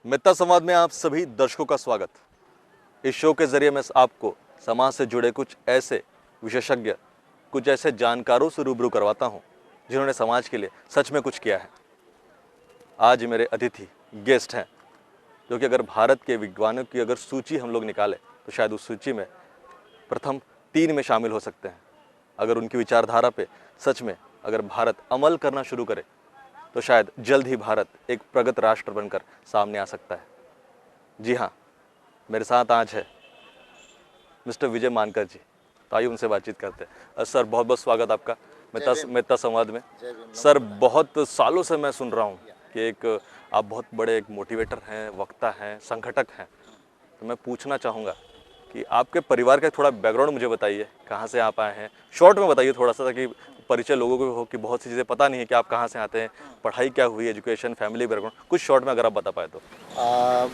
मित्ता संवाद में आप सभी दर्शकों का स्वागत। इस शो के जरिए मैं आपको समाज से जुड़े कुछ ऐसे विशेषज्ञ, कुछ ऐसे जानकारों से रूबरू करवाता हूं जिन्होंने समाज के लिए सच में कुछ किया है। आज मेरे अतिथि गेस्ट हैं जो कि अगर भारत के विद्वानों की अगर सूची हम लोग निकालें तो शायद उस सूची में प्रथम 3 में शामिल हो सकते हैं। अगर उनकी विचारधारा पे सच में अगर भारत अमल करना शुरू करे तो शायद जल्द ही भारत एक प्रगत राष्ट्र बनकर सामने आ सकता है। जी हाँ, मेरे साथ आज है मिस्टर विजय मानकर जी। तो आइए उनसे बातचीत करते हैं। सर, बहुत बहुत स्वागत आपका मित्ता संवाद में। सर, बहुत सालों से मैं सुन रहा हूँ कि आप बहुत बड़े एक मोटिवेटर हैं, वक्ता हैं, संगठक हैं। तो मैं पूछना चाहूँगा कि आपके परिवार का थोड़ा बैकग्राउंड मुझे बताइए, कहाँ से आप आए हैं। शॉर्ट में बताइए थोड़ा सा, ताकि परिचय लोगों को हो कि बहुत सी चीज़ें पता नहीं है कि आप कहाँ से आते हैं, पढ़ाई क्या हुई, एजुकेशन, फैमिली बैकग्राउंड, कुछ शॉर्ट में अगर आप बता पाए तो।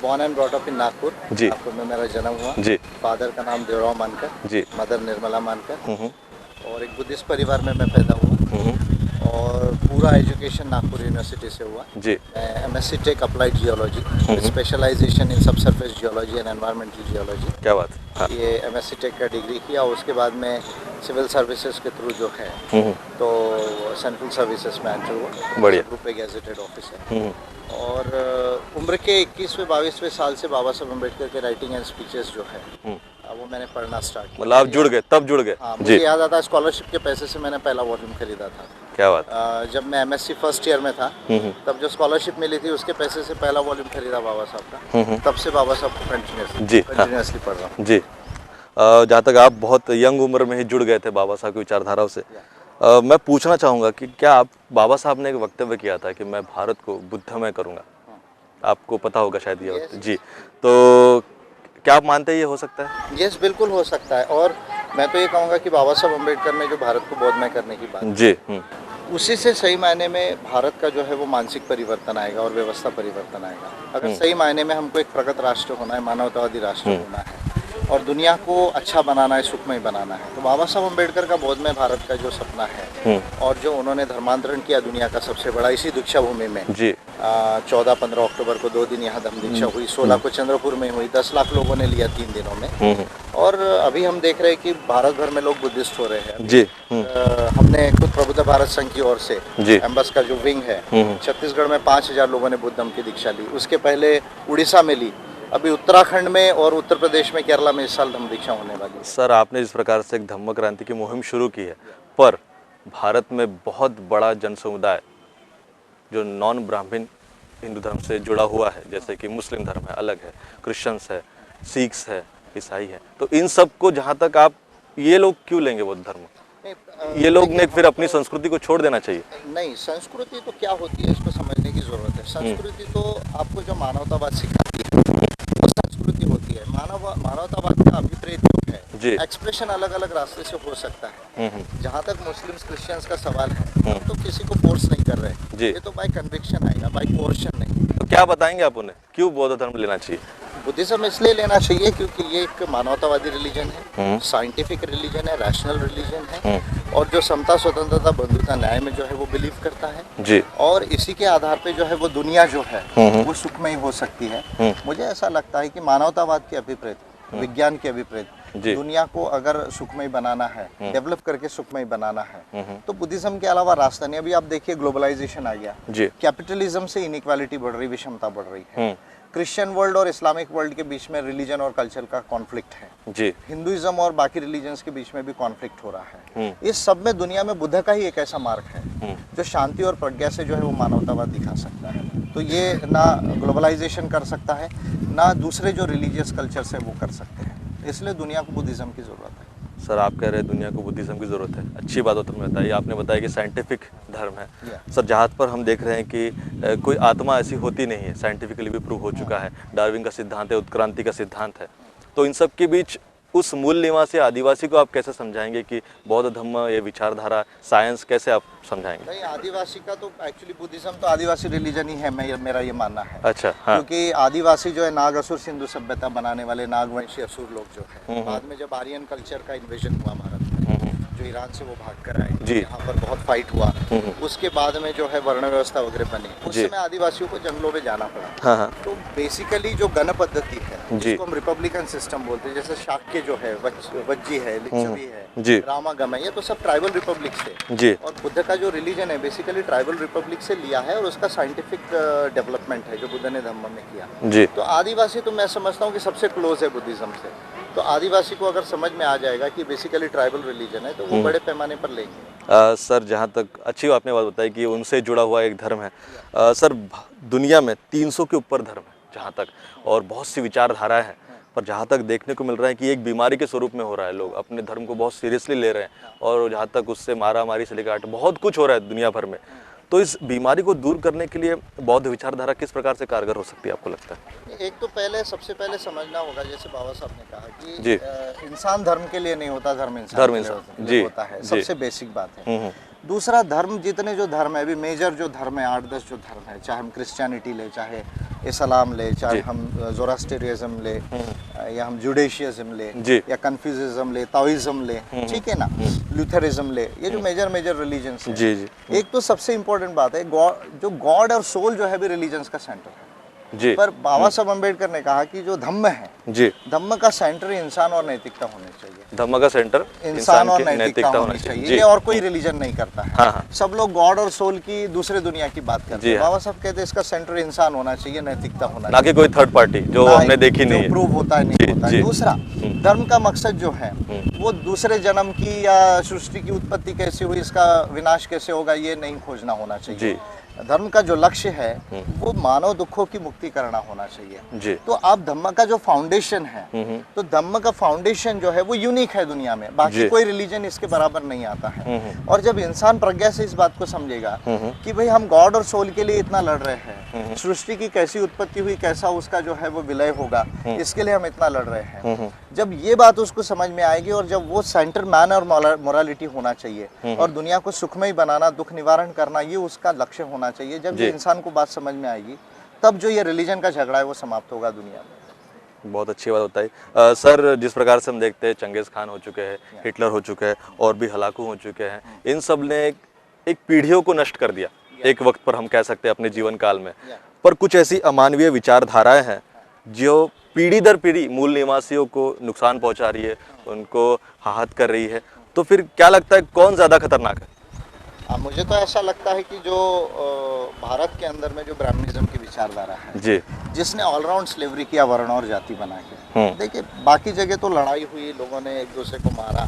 Born and brought up in Nagpur. जी। नागपुर में मेरा जन्म हुआ जी। फादर का नाम देवराव मानकर जी। मदर निर्मला मानकर। और एक बुद्धिस्ट परिवार में मैं पैदा हुआ और पूरा एजुकेशन नागपुर यूनिवर्सिटी से हुआ। जी। MSc tech applied geology, specialization in subsurface geology and environmental geology. क्या बात। हाँ। ये एमएससी टेक का डिग्री किया। उसके बाद में सिविल सर्विसेज के थ्रू जो है तो सेंट्रल सर्विसेज में एंटर हुआ। बढ़िया। ग्रुप पे गैजेटेड ऑफिसर। और उम्र के 21वें 22वें साल से बाबा साहब अम्बेडकर के राइटिंग एंड स्पीचेस जो है वो मैंने पढ़ना स्टार्ट किया। मतलब आप जुड़ गए, तब जुड़ गए। हाँ, मुझे याद आता है स्कॉलरशिप के पैसे से मैंने पहला वॉल्यूम खरीदा था। क्या बात। जब मैं एमएससी फर्स्ट ईयर में था तब जो स्कॉलरशिप मिली थी उसके पैसे से पहला वॉल्यूम खरीदा बाबा साहब का। तब से बाबा साहब को कंटिन्यूसली पढ़ रहा हूँ। जी। जहाँ तक आप बहुत यंग उम्र में ही जुड़ गए थे बाबा साहब की विचारधाराओं से, मैं पूछना चाहूँगा कि क्या आप, बाबा साहब ने एक वक्तव्य किया था कि मैं भारत को बुद्धमय करूँगा, आपको पता होगा शायद ये। जी। तो क्या आप मानते हैं ये हो सकता है? यस, बिल्कुल हो सकता है। और मैं तो ये कहूँगा कि बाबा साहब अम्बेडकर ने जो भारत को बोधमय करने की बात जी, उसी से सही मायने में भारत का जो है वो मानसिक परिवर्तन आएगा और व्यवस्था परिवर्तन आएगा। अगर सही मायने में हमको एक प्रगत राष्ट्र होना है, मानवतावादी राष्ट्र होना है और दुनिया को अच्छा बनाना है, सुखमय बनाना है, तो बाबा साहब अम्बेडकर का बोधमय भारत का जो सपना है और जो उन्होंने धर्मांतरण किया दुनिया का सबसे बड़ा इसी दीक्षा भूमि में। जी। 14-15 अक्टूबर को 2 दिन यहाँ धम्म दीक्षा हुई, 16 को चंद्रपुर में हुई, 10 लाख लोगों ने लिया 3 दिनों में। और अभी हम देख रहे हैं कि भारत भर में लोग बुद्धिस्ट हो रहे हैं। जी। हमने खुद प्रबुद्ध भारत संघ की ओर से एम्बस का जो विंग है, छत्तीसगढ़ में 5000 लोगों ने बुद्ध धम्म की दीक्षा ली। उसके पहले उड़ीसा में ली, अभी उत्तराखंड में और उत्तर प्रदेश में, केरला में इस साल धम्म दीक्षा होने वाली है। सर, आपने जिस प्रकार से एक धम्म क्रांति की मुहिम शुरू की है, पर भारत में बहुत बड़ा जन समुदाय जो नॉन ब्राह्मण हिंदू धर्म से जुड़ा हुआ है, जैसे कि मुस्लिम धर्म है, अलग है, क्रिश्चियंस है, सिख्स है, ईसाई है, तो इन सब को जहाँ तक आप, ये लोग क्यों लेंगे बौद्ध धर्म? ये लोग ने फिर अपनी संस्कृति को छोड़ देना चाहिए? नहीं, संस्कृति तो क्या होती है इसको समझने की जरूरत है। संस्कृति तो आपको जो मानवतावाद सिखाती है वो संस्कृति होती है। मानवतावाद का अभिप्रेत जो है, एक्सप्रेशन अलग अलग रास्ते से हो सकता है। जहाँ तक मुस्लिम्स क्रिश्चियंस का सवाल है, तो किसी को फोर्स नहीं कर रहे, ये तो बाय कन्विक्शन आएगा, बाय कोर्शन नहीं। तो क्या बताएंगे आप उन्हें, क्यों बौद्ध धर्म लेना चाहिए? बुद्धिज्म इसलिए लेना चाहिए क्योंकि ये एक मानवतावादी रिलीजन है, साइंटिफिक रिलीजन है, रैशनल रिलीजन है और जो समता, स्वतंत्रता, बंधुता, न्याय में जो है वो बिलीव करता है। जी। और इसी के आधार पे जो है वो दुनिया जो है वो सुखमय हो सकती है। मुझे ऐसा लगता है कि मानवतावाद के अभिप्रेत, विज्ञान के अभिप्रेत दुनिया को अगर सुखमय बनाना है, डेवलप करके सुखमय बनाना है, तो बुद्धिज्म के अलावा रास्ता नहीं। अभी आप देखिए ग्लोबलाइजेशन आ गया, कैपिटलिज्म से इनइक्वालिटी बढ़ रही, विषमता बढ़ रही है। क्रिश्चियन वर्ल्ड और इस्लामिक वर्ल्ड के बीच में रिलीजन और कल्चर का कॉन्फ्लिक्ट है। जी। हिंदुइज्म और बाकी रिलीजन्स के बीच में भी कॉन्फ्लिक्ट हो रहा है। इस सब में दुनिया में बुद्ध का ही एक ऐसा मार्ग है जो शांति और प्रज्ञा से जो है वो मानवतावाद दिखा सकता है। तो ये ना ग्लोबलाइजेशन कर सकता है, ना दूसरे जो रिलीजियस कल्चर से वो कर सकते हैं। इसलिए दुनिया को बुद्धिज्म की जरूरत है। सर, आप कह रहे हैं दुनिया को बुद्धिज्म की ज़रूरत है, अच्छी बात हो। तुमने बताइए, आपने बताया कि साइंटिफिक धर्म है। सर, जहाँ पर हम देख रहे हैं कि कोई आत्मा ऐसी होती नहीं है, साइंटिफिकली भी प्रूव हो चुका है, डार्विन का सिद्धांत है, उत्क्रांति का सिद्धांत है, तो इन सब के बीच उस मूल निवासी आदिवासी को आप कैसे समझाएंगे कि बौद्ध धर्म, ये विचारधारा, साइंस कैसे आप समझाएंगे? नहीं, आदिवासी का तो एक्चुअली बुद्धिज्म तो आदिवासी रिलीजन ही है, मेरा ये मानना है। अच्छा। हाँ। क्योंकि आदिवासी जो है नाग असुर सिंधु सभ्यता बनाने वाले नागवंशी असुर लोग जो है, बाद में जब आर्यन कल्चर का इन्वेजन हुआ भारत में, जो जो ईरान से वो भाग कर आए, यहाँ पर बहुत फाइट हुआ, उसके बाद में जो है वर्ण व्यवस्था वगैरह बनी, उस समय आदिवासियों को जंगलों में जाना पड़ा। तो बेसिकली जो गण पद्धति है जिसको हम रिपब्लिकन सिस्टम बोलते हैं, जैसे शाक्य जो है, वज्जी है, लिच्छवी है, रामागम है, ये तो सब ट्राइबल रिपब्लिक से, और बुद्ध का जो रिलीजन है बेसिकली ट्राइबल रिपब्लिक से लिया है, और उसका साइंटिफिक डेवलपमेंट है जो बुद्ध ने धम्म में किया। तो आदिवासी तो मैं समझता हूँ कि सबसे क्लोज है बुद्धिज्म से। तो आदिवासी को अगर समझ में आ जाएगा कि बेसिकली ट्राइबल रिलीजन है, तो वो बड़े पैमाने पर लेंगे। सर, जहाँ तक अच्छी आपने बात बताई कि उनसे जुड़ा हुआ एक धर्म है। सर, दुनिया में 300 के ऊपर धर्म है जहाँ तक, और बहुत सी विचारधाराएं हैं, पर जहाँ तक देखने को मिल रहा है कि एक बीमारी के स्वरूप में हो रहा है। लोग अपने धर्म को बहुत सीरियसली ले रहे हैं, और जहाँ तक उससे मारा मारी से लेकर बहुत कुछ हो रहा है दुनिया भर में। तो इस बीमारी को दूर करने के लिए बौद्ध विचारधारा किस प्रकार से कारगर हो सकती है, आपको लगता है? एक तो सबसे पहले समझना होगा, जैसे बाबा साहब ने कहा कि इंसान धर्म के लिए नहीं होता, धर्म इंसान के लिए होता है। सबसे बेसिक बात है। दूसरा, धर्म जितने जो धर्म है अभी मेजर जो धर्म है 8-10 जो धर्म है, चाहे हम क्रिश्चियनिटी ले, चाहे इस्लाम ले, चाहे हम जोरास्ट्रियनिज्म ले, या हम जुडिशियज्म ले, या कन्फ्यूशियज्म ले, ताओइज्म ले, ठीक है ना, लूथरिज्म ले, ये जो मेजर रिलीजन्स हैं। एक तो सबसे इम्पोर्टेंट बात है जो गॉड और सोल जो है भी रिलीजन्स का सेंटर है। पर बाबा साहब अम्बेडकर ने कहा कि जो धम्म है, धम्म का सेंटर इंसान और नैतिकता होने चाहिए। धम्म का सेंटर इंसान और नैतिकता होनी चाहिए। ये और कोई रिलीजन नहीं करता है। सब लोग गॉड और सोल की दूसरे दुनिया की बात करते हैं। बाबा साहब कहते हैं इसका सेंटर इंसान होना चाहिए, नैतिकता होना चाहिए, ना कि कोई थर्ड पार्टी जो हमने देखी नहीं है, प्रूव होता है नहीं होता है। दूसरा, धर्म का मकसद जो है वो दूसरे जन्म की या सृष्टि की उत्पत्ति कैसे हुई, इसका विनाश कैसे होगा, ये नहीं खोजना होना चाहिए। धर्म का जो लक्ष्य है वो मानव दुखों की मुक्ति करना होना चाहिए। तो अब धम्म का जो फाउंडेशन है, तो धम्म का फाउंडेशन जो है वो यूनिक है दुनिया में, बाकी कोई रिलीजन इसके बराबर नहीं आता है। और जब इंसान प्रज्ञा से इस बात को समझेगा कि भाई हम गॉड और सोल के लिए इतना लड़ रहे हैं, सृष्टि की कैसी उत्पत्ति हुई, कैसा उसका जो है वो विलय होगा, इसके लिए हम इतना लड़ रहे हैं, जब ये बात उसको समझ में आएगी, और जब वो सेंटर मैन और मोरालिटी होना चाहिए, और दुनिया को सुखमय बनाना, दुख निवारण करना, ये उसका लक्ष्य होना चाहिए। जब ये इंसान को बात समझ में आएगी, तब जो ये रिलीजन का झगड़ा है वो समाप्त होगा दुनिया में। बहुत अच्छी बात बताई। सर, जिस प्रकार से हम देखते हैं चंगेज खान हो चुके हैं, हिटलर हो चुके हैं, और भी हलाकू हो चुके हैं, इन सब ने एक पीढ़ियों को नष्ट कर दिया एक वक्त पर, हम कह सकते हैं अपने जीवन काल में। पर कुछ ऐसी अमानवीय विचारधाराएं हैं जो पीढ़ी दर पीढ़ी मूल निवासियों को नुकसान पहुंचा रही है, उनको आहत कर रही है। तो फिर क्या लगता है कौन ज़्यादा खतरनाक है? मुझे तो ऐसा लगता है कि जो भारत के अंदर में जो ब्राह्मणिज्म की विचारधारा है, जिसने ऑलराउंड स्लेवरी किया, वर्ण और जाति बना के। देखिए, बाकी जगह तो लड़ाई हुई, लोगों ने एक दूसरे को मारा,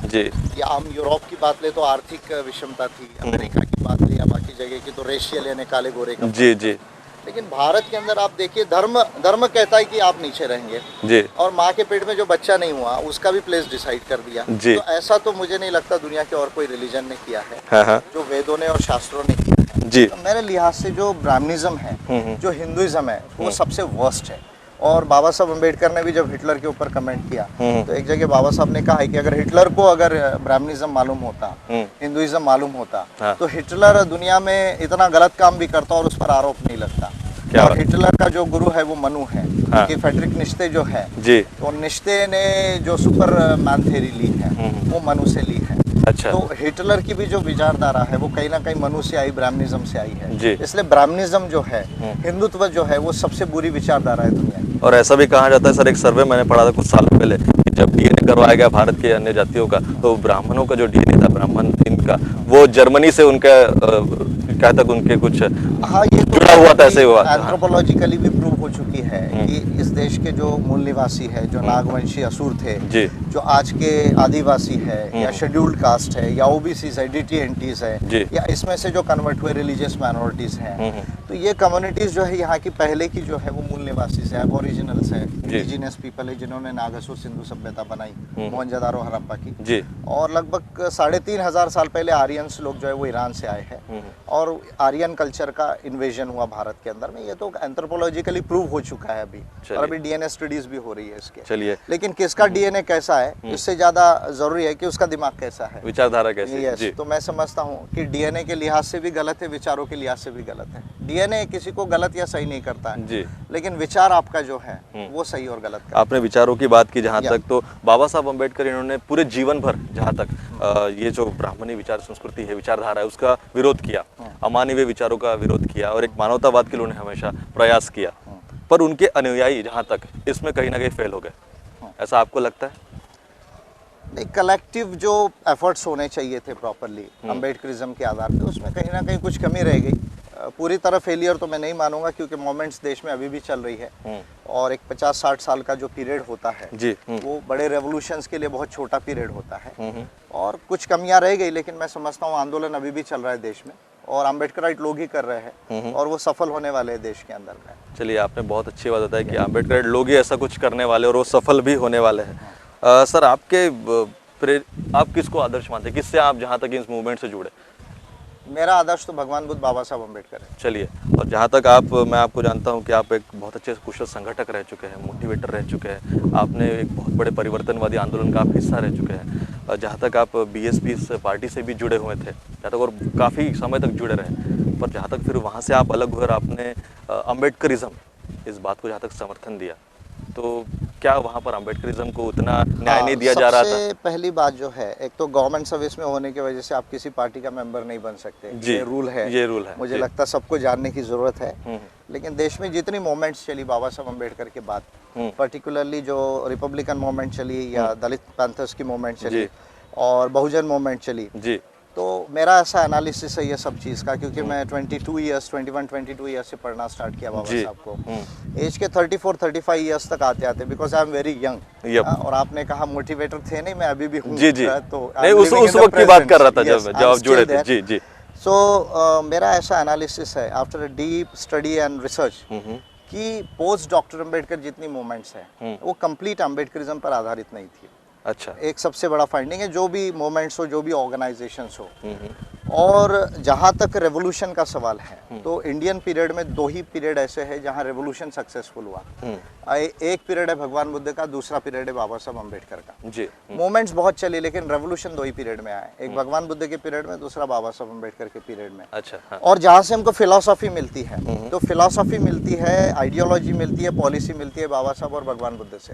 या हम यूरोप की बात ले तो आर्थिक विषमता थी, अमेरिका की बात ले या बाकी जगह की तो रेशियल यानी काले गोरे का। लेकिन भारत के अंदर आप देखिए, धर्म कहता है कि आप नीचे रहेंगे, और माँ के पेट में जो बच्चा नहीं हुआ उसका भी प्लेस डिसाइड कर दिया। तो ऐसा तो मुझे नहीं लगता दुनिया के और कोई रिलीजन ने किया है, जो वेदों ने और शास्त्रों ने किया है। तो मेरे लिहाज से जो ब्राह्मणिज्म है, जो हिंदुइज्म है, वो सबसे वर्स्ट है। और बाबा साहब अम्बेडकर ने भी जब हिटलर के ऊपर कमेंट किया, तो एक जगह बाबा साहब ने कहा है कि अगर हिटलर को अगर ब्राह्मणिज्म मालूम होता, हिंदुइज्म मालूम होता, तो हिटलर दुनिया में इतना गलत काम भी करता और उस पर आरोप नहीं लगता। और हिटलर का जो गुरु है वो मनु है, कि फ्रेडरिक निश्ते जो है, तो निश्ते ने जो सुपर मैन थ्योरी ली है वो मनु से ली है। अच्छा। तो हिटलर की भी जो विचारधारा है वो कहीं ना कहीं मनु से आई, ब्राह्मणिज्म से आई है। इसलिए ब्राह्मणिज्म जो है, हिंदुत्व जो है, वो सबसे बुरी विचारधारा है दुनिया की। और ऐसा भी कहा जाता है सर, एक सर्वे मैंने पढ़ा था कुछ साल पहले, कि जब डीएनए करवाया गया भारत के अन्य जातियों का, तो ब्राह्मणों का जो डीएनए था, ब्राह्मण इनका, वो जर्मनी से उनका क्या तक उनके कुछ ये तो जुड़ा हुआ था, ऐसे हुआ था। एंथ्रोपोलॉजिकली भी प्रूव हो चुकी है कि इस देश के जो मूल निवासी है, जो नागवंशी असुर थे, जो आज के आदिवासी है, या शेड्यूल्ड कास्ट है, या ओबीसीज है, डीटीएनटीज है, या इसमें से जो कन्वर्ट हुए रिलीजियस माइनॉरिटीज हैं, तो ये कम्युनिटीज जो है यहाँ की पहले की जो है वो मूल निवासी है, एबोरिजिनल्स है, इंडिजिनस पीपल है, जिन्होंने नागासुर सिंधु सभ्यता बनाई, मोहनजोदारो हड़प्पा की। और लगभग 3,500 साल पहले आर्यंस लोग जो है वो ईरान से आए हैं, और आर्यन कल्चर का इन्वेजन हुआ भारत के अंदर में। ये तो एंथ्रोपोलॉजिकली प्रूव हो चुका है अभी, और अभी डीएनए स्टडीज भी हो रही है इसके। चलिए, लेकिन किसका डीएनए कैसा है, इससे ज्यादा जरूरी है कि उसका दिमाग कैसा है, विचारधारा कैसी है। तो मैं समझता हूँ कि डीएनए के लिहाज से भी गलत है, विचारों के लिहाज से भी गलत है। डीएनए किसी को गलत या सही नहीं करता है जी, लेकिन विचार आपका जो है वो सही और गलत करता आपने विचारों की बात की जहाँ तक, तो बाबा साहब अम्बेडकर इन्होंने पूरे जीवन भर जहाँ तक ये जो ब्राह्मणी विचार संस्कृति है, विचारधारा है, उसका विरोध किया, अमानवीय विचारों का विरोध किया और एक मानवतावाद के लिए उन्होंने हमेशा प्रयास किया। पर उनके अनुयायी जहाँ तक इसमें कहीं ना कहीं फेल हो गए, ऐसा आपको लगता है? नहीं, कलेक्टिव जो एफर्ट्स होने चाहिए थे प्रॉपरली अम्बेडकरिज्म के आधार पे, उसमें कहीं ना कहीं कुछ कमी रह गई। पूरी तरह फेलियर तो मैं नहीं मानूंगा क्योंकि मोमेंट्स देश में अभी भी चल रही है और एक 50-60 साल का जो पीरियड होता है जी, वो बड़े रेवोल्यूशंस के लिए बहुत छोटा पीरियड होता है और कुछ कमियां रह गई, लेकिन मैं समझता हूँ आंदोलन अभी भी चल रहा है देश में और अम्बेडकराइट लोग ही कर रहे हैं और वो सफल होने वाले हैं देश के अंदर में। चलिए, आपने बहुत अच्छी बात बताई कि अम्बेडकराइट लोग ही ऐसा कुछ करने वाले और वो सफल भी होने वाले हैं। सर, आप किसको आदर्श मानते हैं, किससे आप जहाँ तक इस मूवमेंट से जुड़े? मेरा आदर्श तो भगवान बुद्ध बाबा साहब अम्बेडकर है। चलिए, और जहाँ तक मैं आपको जानता हूँ कि आप एक बहुत अच्छे कुशल संगठक रह चुके हैं, मोटिवेटर रह चुके हैं, आपने एक बहुत बड़े परिवर्तनवादी आंदोलन का आप हिस्सा रह चुके हैं। जहाँ तक आप बीएसपी पार्टी से भी जुड़े हुए थे, जहाँ तक, और काफ़ी समय तक जुड़े रहे, पर जहाँ तक फिर वहाँ से आप अलग हुए और आपने अम्बेडकरिज्म इस बात को जहाँ तक समर्थन दिया, तो क्या वहाँ पर अम्बेडकरिज्म को उतना न्याय नहीं दिया जा रहा था? सबसे पहली बात जो है, एक तो गवर्नमेंट सर्विस में होने की वजह से आप किसी पार्टी का मेंबर नहीं बन सकते, ये रूल है। मुझे लगता है सबको जानने की जरूरत है। लेकिन देश में जितनी मूवमेंट्स चली बाबा साहब अम्बेडकर के बाद, पर्टिकुलरली जो रिपब्लिकन मूवमेंट चली या दलित पैंथर्स की मूवमेंट चली और बहुजन मूवमेंट चली जी, तो मेरा ऐसा एनालिसिस है ये सब चीज़ का, क्योंकि मैं 21-22 ईयर्स से पढ़ना स्टार्ट किया बाबा साहब को। एज के 34-35 ईयर्स तक आते आते, because I am very young. और आपने कहा मोटिवेटर थे, नहीं, मैं अभी भी हूँ। जी जी, तो नहीं, उस वक्त की बात कर रहा था जब आप जुड़े थे। जी जी। सो मेरा ऐसा एनालिसिस है after a deep study and research कि पोस्ट डॉक्टर अम्बेडकर जितनी मूवमेंट्स हैं वो कंप्लीट अम्बेडकरिज्म पर आधारित नहीं थी। अच्छा, एक सबसे बड़ा फाइंडिंग है, जो भी मूवमेंट्स हो, जो भी ऑर्गेनाइजेशंस हो। और जहाँ तक रेवोल्यूशन का सवाल है, तो इंडियन पीरियड में दो ही पीरियड ऐसे हैं जहाँ रेवोल्यूशन सक्सेसफुल हुआ। एक पीरियड है भगवान बुद्ध का, दूसरा पीरियड है बाबा साहब अम्बेडकर का। जी, मूवमेंट्स बहुत चली, लेकिन रेवोल्यूशन दो ही पीरियड में आए, एक भगवान बुद्ध के पीरियड में, दूसरा बाबा साहब अम्बेडकर के पीरियड में। अच्छा, हाँ। और जहाँ से हमको फिलॉसफी मिलती है, तो फिलॉसफी मिलती है, आइडियोलॉजी मिलती है, पॉलिसी मिलती है बाबा साहब और भगवान बुद्ध से।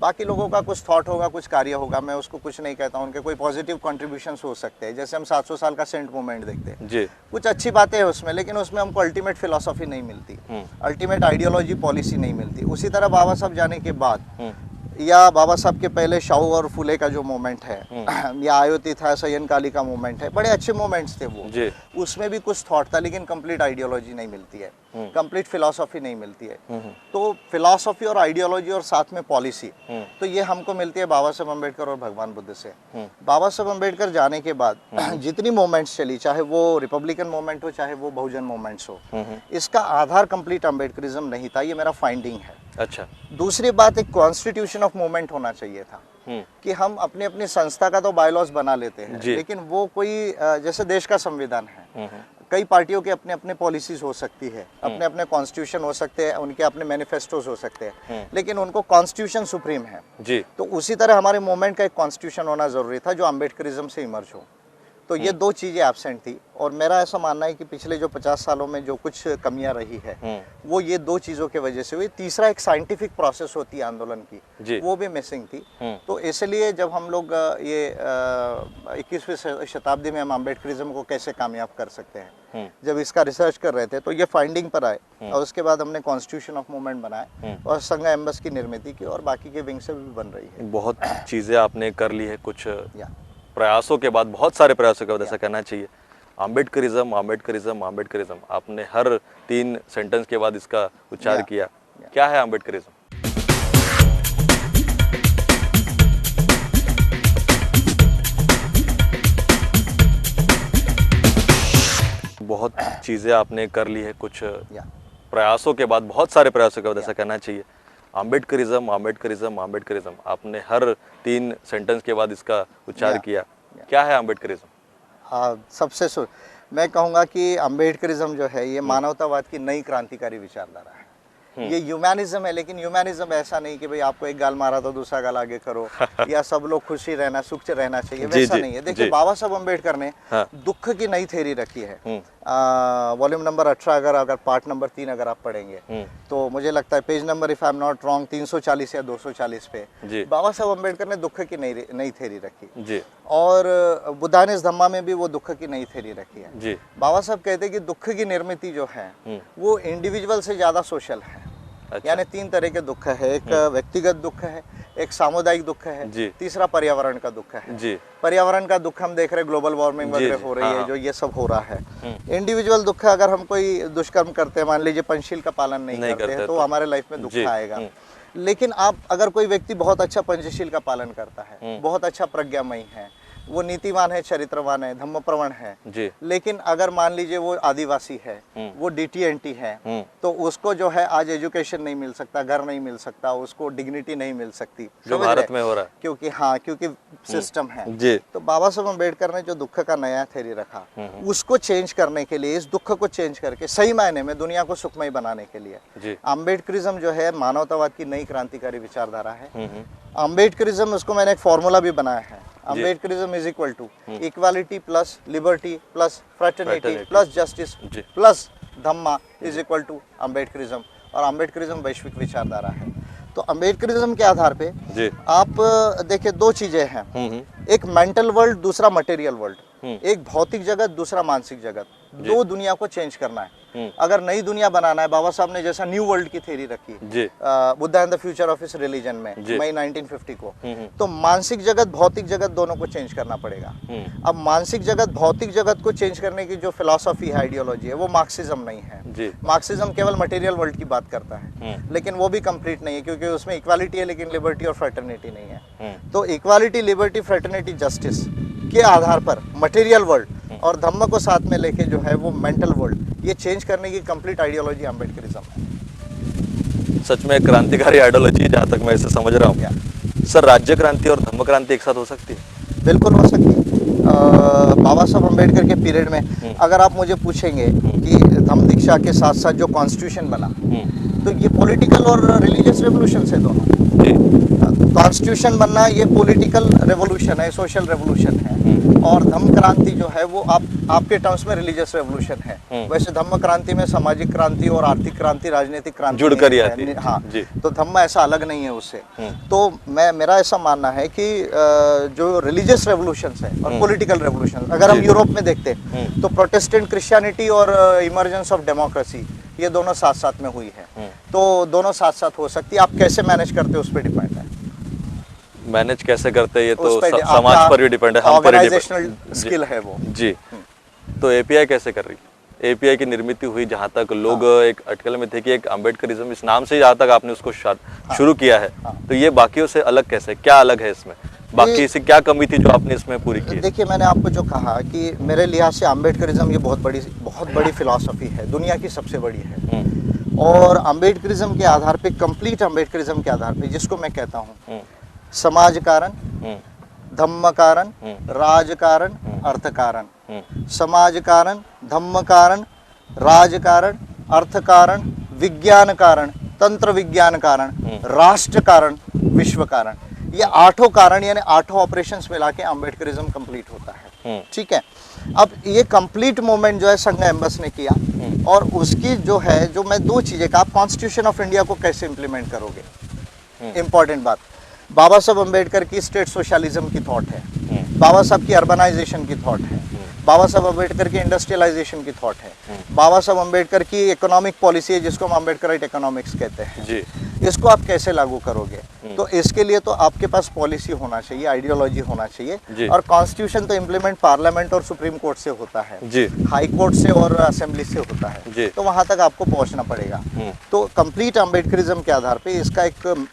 बाकी लोगों का कुछ थॉट होगा, कुछ कार्य होगा, मैं उसको कुछ नहीं कहता हूँ, उनके कोई पॉजिटिव कॉन्ट्रीब्यूशन हो सकते हैं। जैसे हम 700 साल का सेंट मूवमेंट देखते हैं जी, कुछ अच्छी बातें हैं उसमें, लेकिन उसमें हमको अल्टीमेट फिलॉसफी नहीं मिलती, अल्टीमेट आइडियोलॉजी पॉलिसी नहीं मिलती। उसी तरह बाबा साहब जाने के बाद या बाबा साहब के पहले शाहू और फुले का जो मोमेंट है या आयोती था, सयन काली का मोमेंट है, बड़े अच्छे मोमेंट्स थे वो। उसमें भी कुछ थॉट था, लेकिन कंप्लीट आइडियोलॉजी नहीं मिलती है, कंप्लीट फिलॉसफी नहीं मिलती है। तो फिलॉसफी और आइडियोलॉजी और साथ में पॉलिसी, तो ये हमको मिलती है बाबा साहब अम्बेडकर और भगवान बुद्ध से। बाबा साहब अम्बेडकर जाने के बाद जितनी मूवमेंट्स चली, चाहे वो रिपब्लिकन मूवमेंट हो, चाहे वो बहुजन मूवमेंट्स हो, इसका आधार कंप्लीट अम्बेडकरिज्म नहीं था, ये मेरा फाइंडिंग है। अच्छा, दूसरी बात, एक कॉन्स्टिट्यूशन ऑफ मूवमेंट होना चाहिए था कि हम अपनी अपनी संस्था का तो बायलॉज बना लेते हैं, लेकिन वो कोई जैसे देश का संविधान है, कई पार्टियों के अपने अपने पॉलिसीज हो सकती है, अपने अपने कॉन्स्टिट्यूशन हो सकते हैं, उनके अपने मैनिफेस्टोज हो सकते हैं, लेकिन उनको कॉन्स्टिट्यूशन सुप्रीम है जी। तो उसी तरह हमारे मूवमेंट का एक कॉन्स्टिट्यूशन होना जरूरी था जो अम्बेडकरिज्म से इमर्ज हो। तो ये दो चीज़ें एब्सेंट थी, और मेरा ऐसा मानना है कि पिछले जो 50 सालों में जो कुछ कमियां रही है वो ये दो चीज़ों की वजह से हुई। तीसरा, एक साइंटिफिक प्रोसेस होती है आंदोलन की, वो भी मिसिंग थी। तो इसलिए जब हम लोग ये 21वीं शताब्दी में हम अम्बेडकरिज्म को कैसे कामयाब कर सकते हैं, जब इसका रिसर्च कर रहे थे, तो ये फाइंडिंग पर आए और उसके बाद हमने कॉन्स्टिट्यूशन ऑफ मूवमेंट बनाए और संघ एम्बस की निर्मित की, और बाकी के विंग से भी बन रही है। बहुत चीज़ें आपने कर ली है, कुछ प्रयासों के बाद, बहुत सारे प्रयासों के बाद, ऐसा कहना चाहिए। अम्बेडकरिज्म, अम्बेडकरिज्म, अम्बेडकरिज्म, आपने हर 3 सेंटेंस के बाद इसका उच्चार किया। क्या है अम्बेडकरिज्म? बहुत चीज़ें आपने कर ली है, कुछ प्रयासों के बाद, बहुत सारे प्रयासों के बाद, ऐसा कहना चाहिए। अम्बेडकरिज्म, अम्बेडकरिज्म, अम्बेडकरिज्म, आपने हर 3 सेंटेंस के बाद इसका उच्चार किया। क्या है अम्बेडकरिज्म? मैं कहूँगा कि अम्बेडकरिज्म जो है ये मानवतावाद की नई क्रांतिकारी विचारधारा है। ये ह्यूमैनिज्म है, लेकिन ह्यूमैनिज्म ऐसा नहीं कि भाई आपको एक गाल मारा तो दूसरा गाल आगे करो या सब लोग खुशी रहना, सुख से रहना चाहिए, वैसा नहीं है। देखिए बाबा साहब अम्बेडकर ने दुख की नई थ्योरी रखी है। वॉल्यूम नंबर 18 अगर पार्ट नंबर 3 अगर आप पढ़ेंगे तो मुझे लगता है page number, if I am not wrong, 340 या 240 पे बाबा साहब अम्बेडकर ने दुख की नई थ्योरी रखी। और बुद्धानिस धम्मा में भी वो दुख की नई थ्योरी रखी है। बाबा साहब कहते हैं कि दुख की निर्मिति जो है वो इंडिविजुअल से ज्यादा सोशल है। अच्छा। यानी 3 तरह के दुख है, एक व्यक्तिगत दुख है, एक सामुदायिक दुख है, तीसरा पर्यावरण का दुख है। पर्यावरण का दुख हम देख रहे हैं, ग्लोबल वार्मिंग वगैरह हो रही है, जो ये सब हो रहा है। इंडिविजुअल दुख है, अगर हम कोई दुष्कर्म करते हैं, मान लीजिए पंचशील का पालन नहीं करते हैं, तो हमारे लाइफ में दुख आएगा। लेकिन आप अगर कोई व्यक्ति बहुत अच्छा पंचशील का पालन करता है, बहुत अच्छा प्रज्ञामयी है, वो नीतिवान है, चरित्रवान है, धम्मप्रवण है, लेकिन अगर मान लीजिए वो आदिवासी है, वो डीटीएनटी है, तो उसको जो है आज एजुकेशन नहीं मिल सकता, घर नहीं मिल सकता, उसको डिग्निटी नहीं मिल सकती, जो भारत में हो रहा है, क्योंकि सिस्टम है। तो बाबा साहब अम्बेडकर ने जो दुख का नया थ्योरी रखा, उसको चेंज करने के लिए, इस दुख को चेंज करके सही मायने में दुनिया को सुखमय बनाने के लिए अम्बेडकरिज्म जो है मानवतावाद की नई क्रांतिकारी विचारधारा है। अम्बेडकरिज्म, उसको मैंने एक फॉर्मूला भी बनाया है, Ambedkarism is equal to equality plus liberty plus fraternity plus justice plus dhamma is equal to Ambedkarism. और अम्बेडकरिज्म वैश्विक विचारधारा है। तो अम्बेडकरिज्म के आधार पे आप देखिए 2 चीजें हैं, एक मेंटल वर्ल्ड, दूसरा मटेरियल वर्ल्ड, एक भौतिक जगत, दूसरा मानसिक जगत, 2 दुनिया को चेंज करना है। अगर नई दुनिया बनाना है, बाबा साहब ने जैसा न्यू वर्ल्ड की थ्योरी रखी Buddha and the future of his religion में मई 1950 को, तो मानसिक जगत भौतिक जगत दोनों को चेंज करना पड़ेगा। अब मानसिक जगत भौतिक जगत को चेंज करने की जो फिलॉसफी है, आइडियोलॉजी है, वो मार्क्सिज्म नहीं है। मार्क्सिज्म केवल मटेरियल वर्ल्ड की बात करता है, लेकिन वो भी कंप्लीट नहीं है, क्योंकि उसमें इक्वालिटी है लेकिन लिबर्टी और फ्रेटर्निटी नहीं है। तो इक्वालिटी, लिबर्टी, फ्रेटर्निटी, जस्टिस के आधार पर मटेरियल वर्ल्ड और धम्म को साथ में लेके जो है वो मेंटल वर्ल्ड, ये चेंज करने की कंप्लीट आइडियोलॉजी अम्बेडकरिज्म है। सच में क्रांतिकारी आइडियोलॉजी, जहाँ तक मैं इसे समझ रहा हूँ। सर, राज्य क्रांति और धम्म क्रांति एक साथ हो सकती है? बिल्कुल हो सकती है। बाबा साहब अम्बेडकर के पीरियड में अगर आप मुझे पूछेंगे कि धम्म दीक्षा के साथ साथ जो कॉन्स्टिट्यूशन बना, तो ये पॉलिटिकल और रिलीजियस रेवोल्यूशन से दोनों। कॉन्स्टिट्यूशन बनना ये पॉलिटिकल रेवोल्यूशन है, सोशल रेवोल्यूशन है, और धम्म क्रांति जो है वो आपके टर्म्स में रिलीजियस रेवोल्यूशन है। वैसे धम्म क्रांति में सामाजिक क्रांति और आर्थिक क्रांति, राजनीतिक क्रांति जुड़कर ही आती है। हाँ, तो धम्म ऐसा अलग नहीं है उससे। तो मेरा ऐसा मानना है कि जो रिलीजियस रेवोल्यूशन है और पॉलिटिकल रेवोल्यूशन, अगर हम यूरोप में देखते हैं तो प्रोटेस्टेंट क्रिश्चियनिटी और इमर्जेंस ऑफ डेमोक्रेसी, ये दोनों साथ साथ में हुई है। तो दोनों साथ साथ हो सकती है, आप कैसे मैनेज करते हो उस पर डिपेंड है। मैनेज कैसे करते हैं ये तो समाज पर भी डिपेंड है, हम पर भी डिपेंड स्किल है वो। जी। तो एपीआई कैसे कर रही है? एपीआई की निर्मित हुई, जहाँ तक लोग एक अटकल में थे कि एक अम्बेडकरिज्म इस नाम से जहाँ तक आपने उसको शुरू किया है, तो ये बाकियों से अलग कैसे, क्या अलग है इसमें, बाकी से क्या कमी थी जो आपने इसमें पूरी की? देखिए, मैंने आपको जो कहा कि मेरे लिहाज से अम्बेडकरिज्म ये बहुत बड़ी फिलॉसफी है, दुनिया की सबसे बड़ी है। और अम्बेडकरिज्म के आधार पे, कंप्लीट अम्बेडकरिज्म के आधार पे, जिसको मैं कहता हूँ समाज कारण, धम्म कारण, राज कारण, अर्थ कारण। समाज कारण, धम्म कारण, राज कारण, अर्थ कारण, विज्ञान कारण, तंत्र विज्ञान कारण, राष्ट्र कारण, विश्व कारण। ये 8 कारण यानी 8 ऑपरेशंस मिला के अम्बेडकरिज्म कंप्लीट होता है। ठीक है। अब ये कंप्लीट मूवमेंट जो है संघ एम्बस ने किया, और उसकी जो है, जो मैं 2 चीजें का, आप कॉन्स्टिट्यूशन ऑफ इंडिया को कैसे इंप्लीमेंट करोगे, इंपॉर्टेंट बात। बाबा साहब अम्बेडकर की स्टेट सोशलिज्म की थॉट है, बाबा साहब की अर्बनाइजेशन की थॉट है, बाबा साहब अम्बेडकर की इंडस्ट्रियलाइजेशन की थॉट है, बाबा साहब अम्बेडकर की इकोनॉमिक पॉलिसी है, जिसको हम अम्बेडकराइट इकोनॉमिक्स कहते हैं जी। इसको आप कैसे लागू करोगे? तो इसके लिए तो आपके पास पॉलिसी होना चाहिए, आइडियोलॉजी होना चाहिए, और कॉन्स्टिट्यूशन तो इम्प्लीमेंट पार्लियामेंट और सुप्रीम कोर्ट से होता है जी, हाई कोर्ट से और असेंबली से होता है जी। तो वहां तक आपको पहुंचना पड़ेगा। तो कंप्लीट अम्बेडकरिज्म के आधार पे इसका एक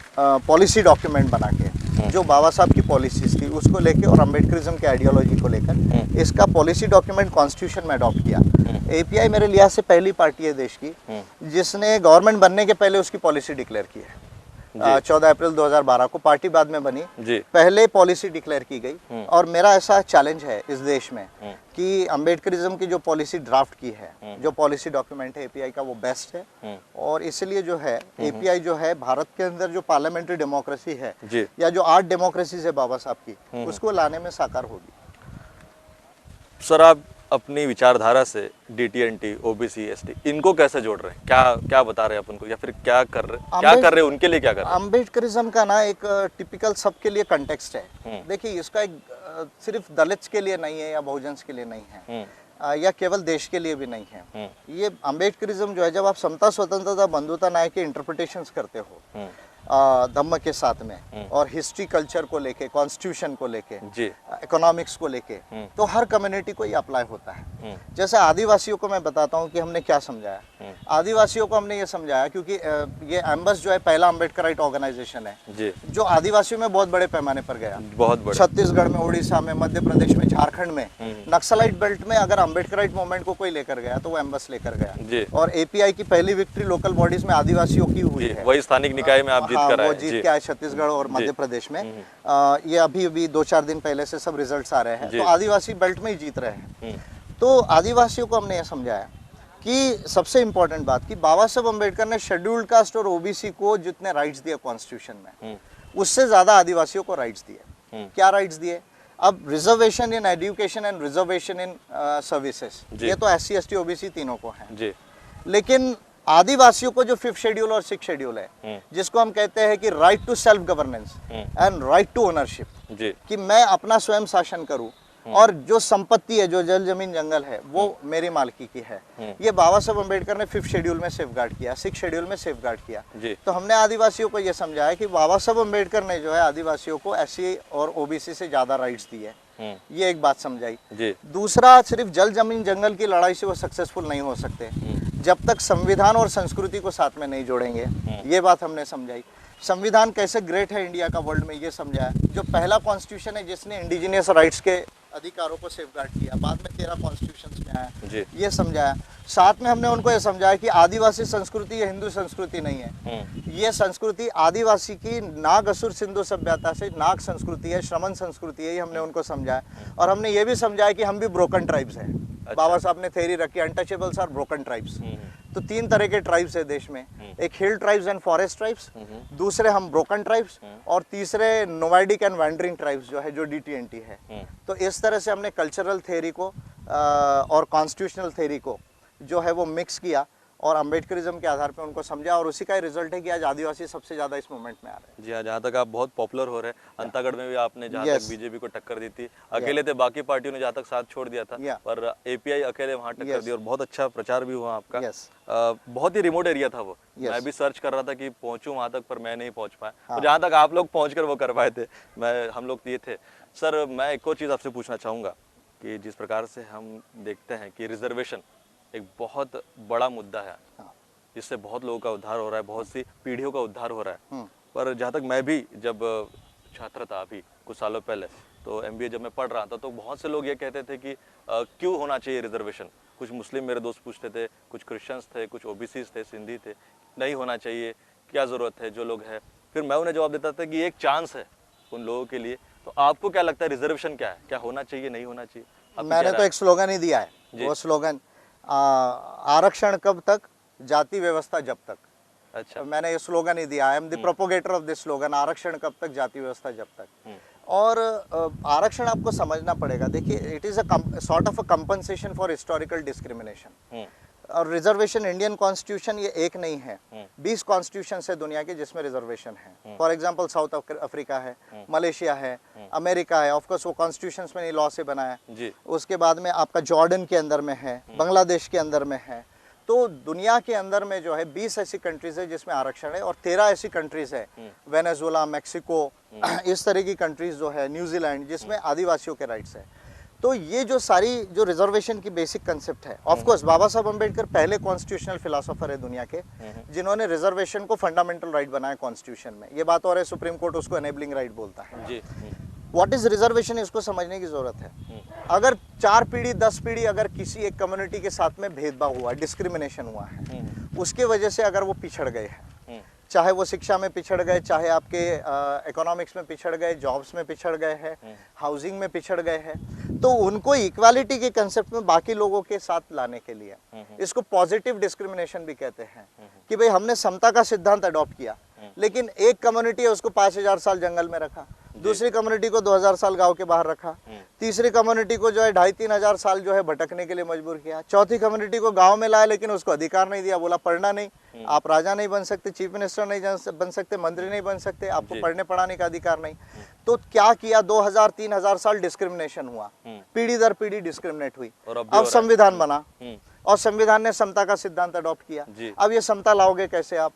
पॉलिसी डॉक्यूमेंट बना के, जो बाबा साहब की पॉलिसीज थी उसको लेके और अम्बेडकरिज्म के आइडियोलॉजी को लेकर इसका पॉलिसी डॉक्यूमेंट कॉन्स्टिट्यूशन में अडॉप्ट किया। एपीआई मेरे लिहाज से पहली पार्टी है देश की जिसने गवर्नमेंट बनने के पहले उसकी पॉलिसी डिक्लेयर की है। 14 अप्रैल 2012 को पार्टी बाद में बनी जी। पहले पॉलिसी डिक्लेयर की गई और मेरा ऐसा चैलेंज है इस देश में कि अंबेडकरिज्म की जो पॉलिसी ड्राफ्ट की है, जो पॉलिसी डॉक्यूमेंट है एपीआई का, वो बेस्ट है। और इसलिए जो है एपीआई जो है भारत के अंदर जो पार्लियामेंट्री डेमोक्रेसी है या जो 8 डेमोक्रेसीज है बाबा साहब की, उसको लाने में साकार होगी। सर, आप अपनी विचारधारा से डीटीएनटी, ओबीसी, एसटी इनको कैसे जोड़ रहे हैं? क्या बता रहे हैं अपन को, या फिर क्या कर रहे हैं, उनके लिए क्या कर रहे हैं? अम्बेडकरिज्म का ना एक टिपिकल सबके लिए कंटेक्स्ट है। देखिए, इसका एक सिर्फ दलित्स के लिए नहीं है या बहुजन्स के लिए नहीं है, या केवल देश के लिए भी नहीं है। ये अम्बेडकरिज्म जो है, जब आप समता, स्वतंत्रता, बंधुता, न्याय के इंटरप्रिटेशंस करते हो धम्म के साथ में, और हिस्ट्री कल्चर को लेके, कॉन्स्टिट्यूशन को लेके, इकोनॉमिक्स को लेके, तो हर कम्युनिटी को ये अप्लाई होता है। जैसे आदिवासियों को मैं बताता हूँ कि हमने क्या समझाया। आदिवासियों को हमने ये समझाया क्योंकि ये एम्बस जो है पहला अम्बेडकराइट ऑर्गेनाइजेशन है जो आदिवासियों में बहुत बड़े पैमाने पर गया। बहुत बड़े। छत्तीसगढ़ में, उड़ीसा में, मध्य प्रदेश में, झारखंड में नक्सलाइट बेल्ट में अगर अम्बेडकराइट मूवमेंट को कोई लेकर गया तो वो एम्बस लेकर गया। और एपीआई की पहली विक्ट्री लोकल बॉडीज में आदिवासियों की हुई है। वही स्थानिक निकाय में आप जीत कर आए। वो जीत के आए छत्तीसगढ़ और मध्य प्रदेश में। ये अभी 2-4 दिन पहले से सब रिजल्ट्स आ रहे हैं, तो आदिवासी बेल्ट में ही जीत रहे हैं। तो आदिवासियों को हमने ये समझाया कि सबसे इंपॉर्टेंट बात कि बाबा साहब अम्बेडकर ने शेड्यूल्ड कास्ट और ओबीसी को जितने राइट्स दिए कॉन्स्टिट्यूशन में, उससे ज्यादा आदिवासियों को राइट्स दिए। क्या राइट्स दिए? अब reservation in education and reservation in services, ये तो SC, ST, OBC तीनों को है। लेकिन आदिवासियों को जो 5th शेड्यूल और 6th शेड्यूल है, जिसको हम कहते हैं कि right to self governance and right to ownership, कि मैं अपना स्वयं शासन करूं और जो संपत्ति है, जो जल, जमीन, जंगल है, वो मेरी मालकी की है, ये बाबा साहब अम्बेडकर ने 5th शेड्यूल में सेफगार्ड किया, 6th शेड्यूल में सेफगार्ड किया। तो हमने आदिवासियों को ये समझाया कि बाबा साहब अम्बेडकर ने जो है आदिवासियों को SC और OBC से ज्यादा राइट्स दिए। ये एक बात समझाई। दूसरा, सिर्फ जल, जमीन, जंगल की लड़ाई से वो सक्सेसफुल नहीं हो सकते जब तक संविधान और संस्कृति को साथ में नहीं जोड़ेंगे। ये बात हमने समझाई। संविधान कैसे ग्रेट है इंडिया का वर्ल्ड में, ये समझाया। जो पहला कॉन्स्टिट्यूशन है जिसने इंडिजिनियस राइट्स के अधिकारों को सेफगार्ड किया, बाद में 13 कॉन्स्टिट्यूशंस में आया, ये समझाया। साथ में हमने उनको ये समझाया कि आदिवासी संस्कृति ये हिंदू संस्कृति नहीं है। ये संस्कृति आदिवासी की नाग असुर सिंधु सभ्यता से नाग संस्कृति है, श्रमण संस्कृति है, ये हमने उनको समझाया। और हमने ये भी समझाया कि हम भी ब्रोकन ट्राइब्स हैं। बाबा साहब ने थ्योरी रखी, अनटचेबल्स आर ब्रोकन ट्राइब्स। तो 3 तरह के ट्राइब्स है देश में, एक हिल ट्राइब्स एंड फॉरेस्ट ट्राइब्स, दूसरे हम ब्रोकन ट्राइब्स, और तीसरे नोमैडिक एंड वैंडरिंग ट्राइब्स जो है, जो डीटीएनटी है। तो इस तरह से हमने कल्चरल थ्योरी को और कॉन्स्टिट्यूशनल थ्योरी को जो है वो मिक्स किया और अम्बेडकरिज्म के आधार पर उनको समझा, और उसी का ही रिजल्ट है कि आज आदिवासी सबसे ज्यादा इस मूवमेंट में आ रहे हैं। जी हाँ, जहाँ तक आप बहुत पॉपुलर हो रहे हैं। अंतागढ़ में भी आपने जहाँ तक बीजेपी को टक्कर दी थी, अकेले थे, बाकी पार्टियों ने जहाँ तक साथ छोड़ दिया था, पर एपीआई अकेले वहाँ टक्कर दी और बहुत अच्छा प्रचार भी हुआ आपका। बहुत ही रिमोट एरिया था वो। मैं भी सर्च कर रहा था कि पहुंचूं वहां तक, पर मैं नहीं पहुंच पाया। तो जहाँ तक आप लोग पहुंचकर वो कर पाए थे, हम लोग ये थे। सर, मैं एक और चीज़ आपसे पूछना चाहूँगा कि जिस प्रकार से हम देखते हैं कि रिजर्वेशन एक बहुत बड़ा मुद्दा है, जिससे बहुत लोगों का उद्धार हो रहा है, बहुत सी पीढ़ियों का उद्धार हो रहा है। पर जहाँ तक मैं भी जब छात्र था अभी कुछ सालों पहले, तो MBA जब मैं पढ़ रहा था, तो बहुत से लोग ये कहते थे कि क्यों होना चाहिए रिजर्वेशन। कुछ मुस्लिम मेरे दोस्त पूछते थे, कुछ क्रिश्चियंस थे, कुछ OBCs थे, सिंधी थे, नहीं होना चाहिए, क्या ज़रूरत है, जो लोग हैं। फिर मैं उन्हें जवाब देता था कि एक चांस है उन लोगों के लिए। तो आपको क्या लगता है, रिजर्वेशन क्या है, क्या होना चाहिए, नहीं होना चाहिए? मैंने तो एक स्लोगन ही दिया है, वो स्लोगन आरक्षण कब तक, जाति व्यवस्था जब तक। अच्छा, मैंने ये स्लोगन ही दिया, I am the propagator of this slogan, आरक्षण कब तक, जाति व्यवस्था जब तक। और आरक्षण आपको समझना पड़ेगा। देखिए, it is a sort of a compensation for historical discrimination. और रिजर्वेशन, इंडियन कॉन्स्टिट्यूशन ये एक नहीं है, 20 कॉन्स्टिट्यूशन है दुनिया के जिसमें रिजर्वेशन है। फॉर एग्जांपल साउथ अफ्रीका है, मलेशिया है, अमेरिका है, ऑफ कोर्स वो कॉन्स्टिट्यूशन में नहीं, लॉ से बना है। उसके बाद में आपका जॉर्डन के अंदर में है, बांग्लादेश के अंदर में है। तो दुनिया के अंदर में जो है 20 ऐसी कंट्रीज है जिसमें आरक्षण है, और 13 ऐसी कंट्रीज है, वेनेजुएला, मेक्सिको, इस तरह की कंट्रीज जो है, न्यूजीलैंड, जिसमें आदिवासियों के राइट्स है। तो ये जो सारी जो रिजर्वेशन की बेसिक कंसेप्ट है, ऑफ कोर्स बाबा साहब अम्बेडकर पहले कॉन्स्टिट्यूशनल फिलोसोफर है दुनिया के जिन्होंने रिजर्वेशन को फंडामेंटल राइट बनाया कॉन्स्टिट्यूशन में। ये बात और है, सुप्रीम कोर्ट उसको एनेबलिंग राइट बोलता है। व्हाट इज रिजर्वेशन, इसको समझने की जरूरत है। अगर 4 पीढ़ी 10 पीढ़ी अगर किसी एक कम्युनिटी के साथ में भेदभाव हुआ, डिस्क्रिमिनेशन हुआ है, उसके वजह से अगर वो पिछड़ गए हैं, चाहे वो शिक्षा में पिछड़ गए, चाहे आपके इकोनॉमिक्स में पिछड़ गए, जॉब्स में पिछड़ गए हैं, हाउसिंग में पिछड़ गए हैं, तो उनको इक्वालिटी के कंसेप्ट में बाकी लोगों के साथ लाने के लिए इसको पॉजिटिव डिस्क्रिमिनेशन भी कहते हैं कि भाई हमने समता का सिद्धांत अडॉप्ट किया, लेकिन एक कम्युनिटी है उसको 5000 साल जंगल में रखा, दूसरी कम्युनिटी को 2000 साल गांव के बाहर रखा, तीसरी कम्युनिटी को जो है 2500-3000 हजार साल जो है भटकने के लिए मजबूर किया, चौथी कम्युनिटी को गांव में लाया लेकिन उसको अधिकार नहीं दिया, बोला पढ़ना नहीं, आप राजा नहीं बन सकते, चीफ मिनिस्टर नहीं बन सकते, मंत्री नहीं बन सकते, आपको पढ़ने पढ़ाने का अधिकार नहीं। तो क्या किया, 2000-3000 साल डिस्क्रिमिनेशन हुआ, पीढ़ी दर पीढ़ी डिस्क्रिमिनेट हुई। अब संविधान बना और संविधान ने समता का सिद्धांत अडॉप्ट किया। अब ये समता लाओगे कैसे आप?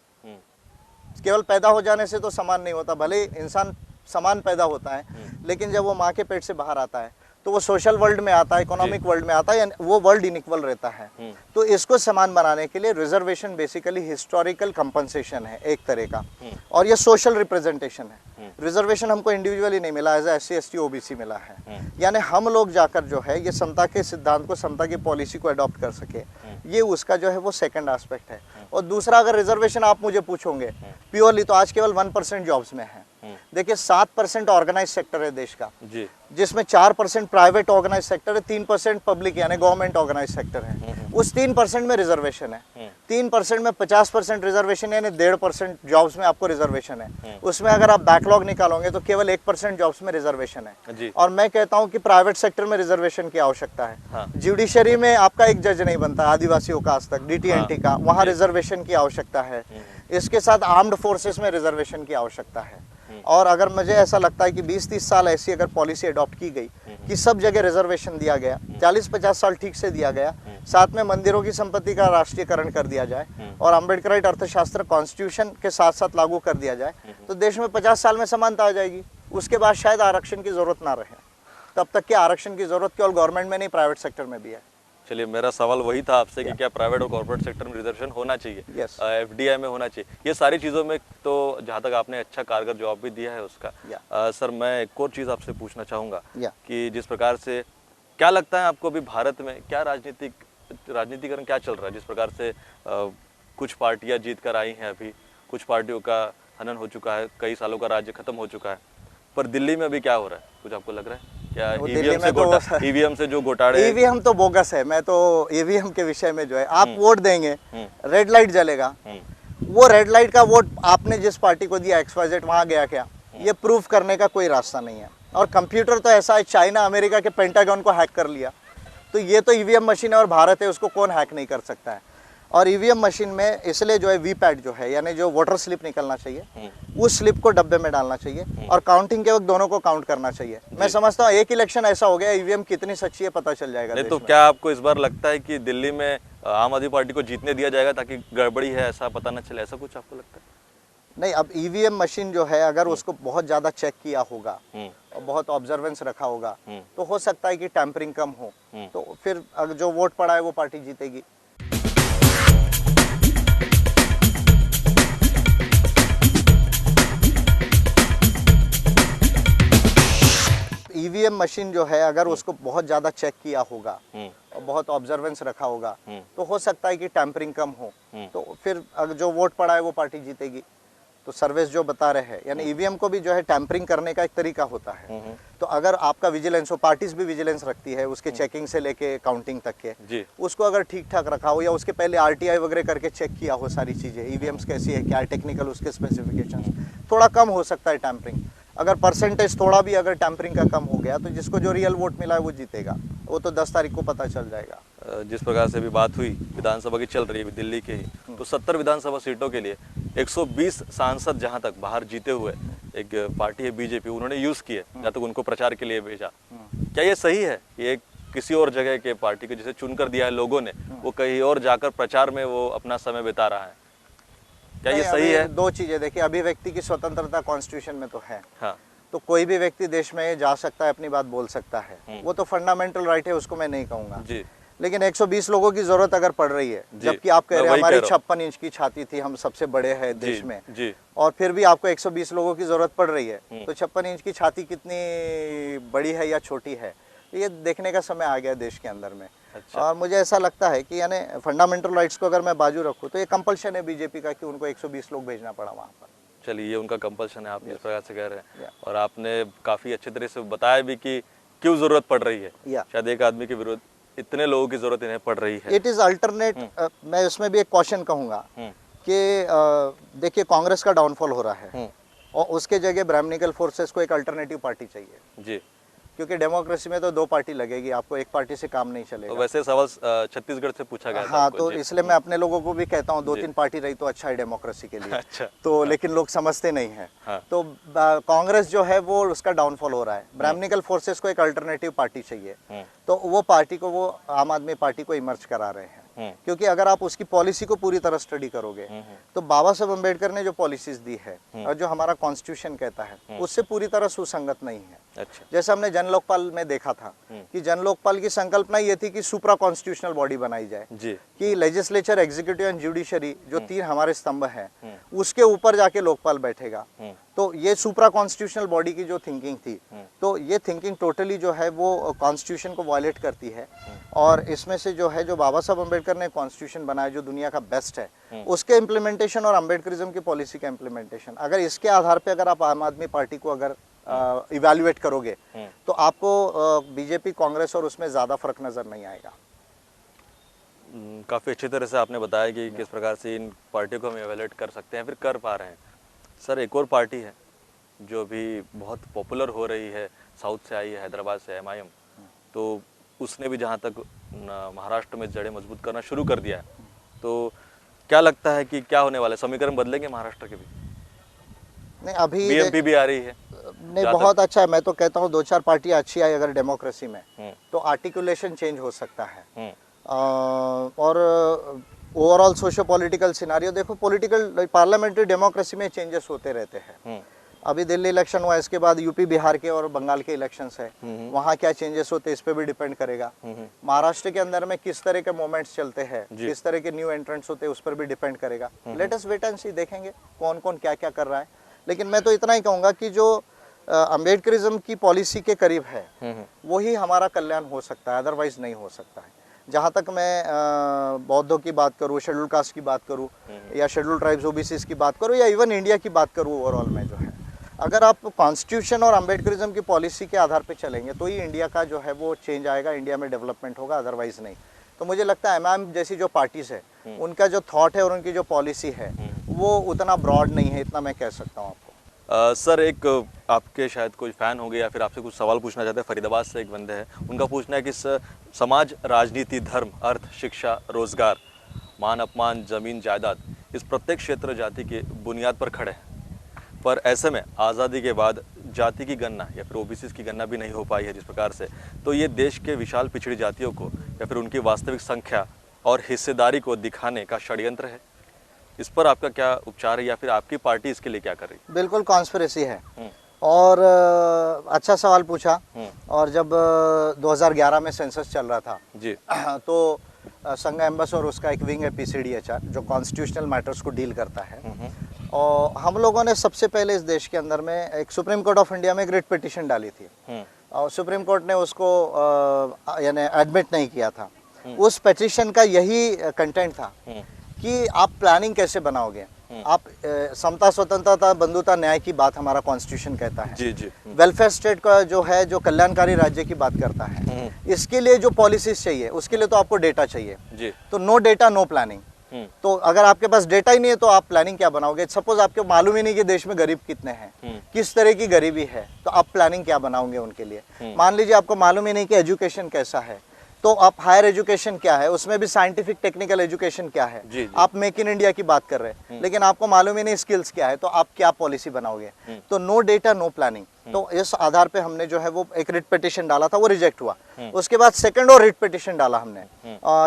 केवल पैदा हो जाने से तो समान नहीं होता, भले इंसान समान पैदा होता है लेकिन जब वो माँ के पेट से बाहर आता है तो वो सोशल वर्ल्ड में आता है, इकोनॉमिक वर्ल्ड में आता है, वो वर्ल्ड इनइक्वल रहता है। तो इसको समान बनाने के लिए रिजर्वेशन बेसिकली हिस्टोरिकल कंपनसेशन है एक तरह का, और ये सोशल रिप्रेजेंटेशन है। रिजर्वेशन हमको इंडिविजुअली नहीं मिला, एज SC ST OBC मिला है, यानी हम लोग जाकर जो है ये समता के सिद्धांत को, समता की पॉलिसी को अडॉप्ट कर सके, ये उसका जो है वो सेकंड एस्पेक्ट है। और दूसरा, अगर रिजर्वेशन आप मुझे पूछोगे प्योरली, तो आज केवल 1% जॉब्स में है। देखिए 7% ऑर्गेनाइज सेक्टर है देश का जी, जिसमें 4% प्राइवेट ऑर्गेनाइज सेक्टर है, 3% पब्लिक यानी गवर्नमेंट ऑर्गेनाइज सेक्टर है। उस 3% में रिजर्वेशन है, 3% में 50% रिजर्वेशन यानी 1.5% जॉब्स में आपको रिजर्वेशन है। उसमें अगर आप बैकलॉग निकालोगे तो केवल 1% जॉब्स में रिजर्वेशन है। और मैं कहता हूँ कि प्राइवेट सेक्टर में रिजर्वेशन की आवश्यकता है। जुडिशरी में आपका एक जज नहीं बनता आदिवासियों का आज तक, DT&T का, वहाँ रिजर्वेशन की आवश्यकता है। इसके साथ आर्म्ड फोर्सेस में रिजर्वेशन की आवश्यकता है। और अगर मुझे ऐसा लगता है कि 20-30 साल ऐसी अगर पॉलिसी अडॉप्ट की गई कि सब जगह रिजर्वेशन दिया गया, 40-50 साल ठीक से दिया गया, साथ में मंदिरों की संपत्ति का राष्ट्रीयकरण कर दिया जाए और अम्बेडकराइट अर्थशास्त्र कॉन्स्टिट्यूशन के साथ साथ लागू कर दिया जाए, तो देश में 50 साल में समानता आ जाएगी। उसके बाद शायद आरक्षण की जरूरत ना रहे। तब तक के आरक्षण की जरूरत केवल गवर्नमेंट में नहीं, प्राइवेट सेक्टर में भी है। चलिए, मेरा सवाल वही था आपसे कि क्या प्राइवेट और कॉर्पोरेट सेक्टर में रिजर्वेशन होना चाहिए, FDI में होना चाहिए, ये सारी चीज़ों में। तो जहाँ तक आपने अच्छा कारगर जवाब भी दिया है उसका, सर मैं एक और चीज़ आपसे पूछना चाहूँगा कि जिस प्रकार से क्या लगता है आपको अभी भारत में क्या राजनीतिकरण क्या चल रहा है? जिस प्रकार से कुछ पार्टियाँ जीत कर आई हैं, अभी कुछ पार्टियों का हनन हो चुका है, कई सालों का राज्य खत्म हो चुका है, पर दिल्ली में अभी क्या हो रहा है, कुछ आपको लग रहा है क्या? ईवीएम से जो घोटाले, ईवीएम तो बोगस है। मैं तो ईवीएम के विषय में जो है, आप वोट देंगे, रेड लाइट जलेगा, वो रेड लाइट का वोट आपने जिस पार्टी को दिया XYZ वहां गया क्या, ये प्रूफ करने का कोई रास्ता नहीं है। और कंप्यूटर तो ऐसा है, चाइना अमेरिका के पेंटागन को हैक कर लिया, तो ये तो ईवीएम मशीन है और भारत है, उसको कौन हैक नहीं कर सकता है। और ईवीएम मशीन में इसलिए जो है वीपैट जो है, यानी जो वोटर स्लिप निकलना चाहिए, उस स्लिप को डब्बे में डालना चाहिए और काउंटिंग के वक्त दोनों को काउंट करना चाहिए। मैं समझता हूँ एक इलेक्शन ऐसा हो गया, ईवीएम कितनी सच्ची है पता चल जाएगा। नहीं तो क्या आपको इस बार लगता है कि दिल्ली में आम आदमी पार्टी को जीतने दिया जाएगा ताकि गड़बड़ी है ऐसा पता न चले, ऐसा कुछ आपको लगता है? नहीं, अब ईवीएम मशीन जो है अगर उसको बहुत ज्यादा चेक किया होगा और बहुत ऑब्जर्वेंस रखा होगा तो हो सकता है कि टैंपरिंग कम हो, तो फिर जो वोट पड़ा है वो पार्टी जीतेगी। ईवीएम मशीन जो है अगर उसको बहुत ज्यादा चेक किया होगा और बहुत ऑब्जर्वेंस रखा होगा तो हो सकता है कि टैंपरिंग कम हो, तो फिर जो वोट पड़ा है वो पार्टी जीतेगी। तो सर्विस जो बता रहे हैं, यानी ईवीएम को भी जो है टैंपरिंग करने का एक तरीका होता है। तो अगर आपका विजिलेंस हो, पार्टीज भी विजिलेंस रखती है उसके चेकिंग से लेके काउंटिंग तक के, उसको अगर ठीक ठाक रखा हो या उसके पहले RTI वगैरह करके चेक किया हो सारी चीजें, ईवीएम्स कैसी है, क्या है टेक्निकल उसके स्पेसिफिकेशंस, थोड़ा कम हो सकता है टैंपरिंग। अगर परसेंटेज थोड़ा भी अगर टैंपरिंग का कम हो गया तो जिसको जो रियल वोट मिला है वो जीतेगा, वो तो 10 तारीख को पता चल जाएगा। जिस प्रकार से अभी बात हुई विधानसभा की चल रही है दिल्ली के ही, तो 70 विधानसभा सीटों के लिए 120 सांसद जहां तक बाहर जीते हुए एक पार्टी है BJP, उन्होंने यूज किए जहाँ तक उनको प्रचार के लिए भेजा। क्या ये सही है कि एक किसी और जगह के पार्टी को जिसे चुनकर दिया है लोगों ने, वो कहीं और जाकर प्रचार में वो अपना समय बिता रहा है? क्या ये सही है? दो चीजें देखिए, अभिव्यक्ति की स्वतंत्रता कॉन्स्टिट्यूशन में तो है, तो कोई भी व्यक्ति देश में जा सकता है, अपनी बात बोल सकता है, वो तो फंडामेंटल राइट है, उसको मैं नहीं कहूंगा। लेकिन 120 लोगों की जरूरत अगर पड़ रही है, जबकि आप कह रहे हैं हमारी 56 इंच की छाती थी, हम सबसे बड़े हैं देश में, और फिर भी आपको 120 लोगों की जरूरत पड़ रही है, तो 56 इंच की छाती कितनी बड़ी है या छोटी है, ये देखने का समय आ गया देश के अंदर में। अच्छा। और मुझे ऐसा लगता है कि यानी फंडामेंटल राइट्स को अगर मैं बाजू रखूँ तो ये कंपल्शन है बीजेपी का कि उनको 120 लोग भेजना पड़ा वहाँ पर। चलिए, ये उनका कंपल्शन है, आप जिस प्रकार से कह रहे हैं, Yeah. और आपने काफ़ी अच्छे तरह से बताया भी कि क्यों ज़रूरत पड़ रही है। Yeah. शायद एक आदमी के विरुद्ध इतने लोगों की ज़रूरत इन्हें पड़ रही है। It is alternate. मैं उसमें भी एक क्वेश्चन कहूँगा कि देखिए कांग्रेस का डाउनफॉल हो रहा है और उसके जगह ब्राह्मणिकल फोर्सेस को एक अल्टरनेटिव पार्टी चाहिए जी। क्योंकि डेमोक्रेसी में तो दो पार्टी लगेगी, आपको एक पार्टी से काम नहीं तो चलेगा। वैसे सवाल छत्तीसगढ़ से पूछा गया था हाँ, आपको। तो जी। इसलिए मैं अपने लोगों को भी कहता हूँ दो जी। तीन पार्टी रही तो अच्छा है डेमोक्रेसी के लिए। अच्छा। तो लेकिन लोग समझते नहीं हैं। हाँ। तो कांग्रेस जो है वो उसका डाउनफॉल हो रहा है। ब्राह्मणिकल फोर्सेस को एक अल्टरनेटिव पार्टी चाहिए, तो वो पार्टी को वो आम आदमी पार्टी को इमर्ज करा रहे हैं। क्योंकि अगर आप उसकी पॉलिसी को पूरी तरह स्टडी करोगे तो बाबा साहब अम्बेडकर ने जो पॉलिसीज दी है और जो हमारा कॉन्स्टिट्यूशन कहता है उससे पूरी तरह सुसंगत नहीं है। अच्छा। जैसे हमने जन लोकपाल में देखा था कि जन लोकपाल की संकल्पना ये थी कि सुप्रा कॉन्स्टिट्यूशनल बॉडी बनाई जाए जी। कि लेजिस्लेचर, एग्जीक्यूटिव एंड जुडिशरी जो तीन हमारे स्तंभ हैं उसके ऊपर जाके लोकपाल बैठेगा। तो ये सुप्रा कॉन्स्टिट्यूशनल बॉडी की जो थिंकिंग थी, तो ये थिंकिंग टोटली जो है वो कॉन्स्टिट्यूशन को वायलेट करती है। और इसमें से जो है जो बाबा साहब अम्बेडकर ने कॉन्स्टिट्यूशन बनाया जो दुनिया का बेस्ट है, उसके इम्प्लीमेंटेशन और अम्बेडकरिज्म की पॉलिसी का इम्प्लीमेंटेशन, अगर इसके आधार पे अगर आप आम आदमी पार्टी को अगर इवैल्यूएट करोगे तो आपको बीजेपी, कांग्रेस और उसमें ज़्यादा फर्क नज़र नहीं आएगा। काफ़ी अच्छी तरह से आपने बताया कि किस प्रकार से इन पार्टियों को हम एवेलेट कर सकते हैं, फिर कर पा रहे हैं। सर, एक और पार्टी है जो भी बहुत पॉपुलर हो रही है, साउथ से आई है, हैदराबाद से, MIM। तो उसने भी जहाँ तक महाराष्ट्र में जड़ें मजबूत करना शुरू कर दिया है, तो क्या लगता है कि क्या होने वाला है? समीकरण बदलेंगे महाराष्ट्र के भी? नहीं, अभी BMP भी आ रही है। नहीं, बहुत अच्छा है। मैं तो कहता हूँ दो चार पार्टियां अच्छी आई अगर डेमोक्रेसी में, तो आर्टिकुलेशन चेंज हो सकता है। और ओवरऑल सोशो पॉलिटिकल सिनारियो देखो, पॉलिटिकल पार्लियामेंट्री डेमोक्रेसी में चेंजेस होते रहते हैं। अभी दिल्ली इलेक्शन हुआ, इसके बाद यूपी, बिहार के और बंगाल के इलेक्शंस है, वहाँ क्या चेंजेस होते हैं इस पे भी डिपेंड करेगा। महाराष्ट्र के अंदर में किस तरह के मोमेंट्स चलते हैं, किस तरह के न्यू एंट्रेंट्स होते हैं उस पर भी डिपेंड करेगा। लेट अस वेट एंड सी, देखेंगे कौन कौन क्या क्या कर रहा है। लेकिन मैं तो इतना ही कहूँगा कि जो अम्बेडकरिज्म की पॉलिसी के करीब है वही हमारा कल्याण हो सकता है, अदरवाइज नहीं हो सकता है। जहाँ तक मैं बौद्धों की बात करूँ, शेड्यूल कास्ट की बात करूँ, या शेड्यूल ट्राइब्स, ओबीसीज की बात करूँ, या इवन इंडिया की बात करूँ, ओवरऑल में जो है अगर आप कॉन्स्टिट्यूशन और अम्बेडकरिज्म की पॉलिसी के आधार पे चलेंगे तो ही इंडिया का जो है वो चेंज आएगा, इंडिया में डेवलपमेंट होगा, अदरवाइज नहीं। तो मुझे लगता है MIM जैसी जो पार्टीज है उनका जो थॉट है और उनकी जो पॉलिसी है वो उतना ब्रॉड नहीं है, इतना मैं कह सकता हूँ आपको। सर, एक आपके शायद कोई फ़ैन होंगे या फिर आपसे कुछ सवाल पूछना चाहते हैं। फरीदाबाद से एक बंदे हैं, उनका पूछना है कि समाज, राजनीति, धर्म, अर्थ, शिक्षा, रोजगार, मान अपमान, ज़मीन, जायदाद, इस प्रत्येक क्षेत्र जाति के बुनियाद पर खड़े हैं, पर ऐसे में आज़ादी के बाद जाति की गणना या फिर OBC की गणना भी नहीं हो पाई है जिस प्रकार से, तो ये देश के विशाल पिछड़ी जातियों को या फिर उनकी वास्तविक संख्या और हिस्सेदारी को दिखाने का षड्यंत्र है। इस पर आपका क्या उपचार है या फिर आपकी पार्टी इसके लिए क्या कर रही है? बिल्कुल कॉन्स्पिरेसी है। और अच्छा सवाल पूछा। और जब 2011 में सेंसस चल रहा था जी, तो संघ एम्बस और उसका एक विंग है PCDHR जो कॉन्स्टिट्यूशनल मैटर्स को डील करता है। और हम लोगों ने सबसे पहले इस देश के अंदर में एक सुप्रीम कोर्ट ऑफ इंडिया में एक रिट पिटीशन डाली थी और सुप्रीम कोर्ट ने उसको यानी एडमिट नहीं किया था। उस पिटीशन का यही कंटेंट था कि आप प्लानिंग कैसे बनाओगे, आप समता, स्वतंत्रता, बंधुता, न्याय की बात हमारा कॉन्स्टिट्यूशन कहता है। जी जी। वेलफेयर स्टेट का जो है, जो कल्याणकारी राज्य की बात करता है, इसके लिए जो पॉलिसीज चाहिए उसके लिए तो आपको डेटा चाहिए जी। तो नो डेटा नो प्लानिंग। तो अगर आपके पास डेटा ही नहीं है तो आप प्लानिंग क्या बनाओगे? सपोज आपको मालूम ही नहीं कि देश में गरीब कितने हैं, किस तरह की गरीबी है, तो आप प्लानिंग क्या बनाओगे उनके लिए? मान लीजिए आपको मालूम ही नहीं कि एजुकेशन कैसा है, तो आप हायर एजुकेशन क्या है, उसमें भी साइंटिफिक टेक्निकल एजुकेशन क्या है। जी, जी। आप मेक इन इंडिया की बात कर रहे हैं लेकिन आपको मालूम ही नहीं स्किल्स क्या है, तो आप क्या पॉलिसी बनाओगे? तो नो डेटा नो प्लानिंग। तो इस आधार पे हमने जो है वो एक रिट पिटीशन डाला था, वो रिजेक्ट हुआ। उसके बाद सेकंड और रिट पिटीशन डाला हमने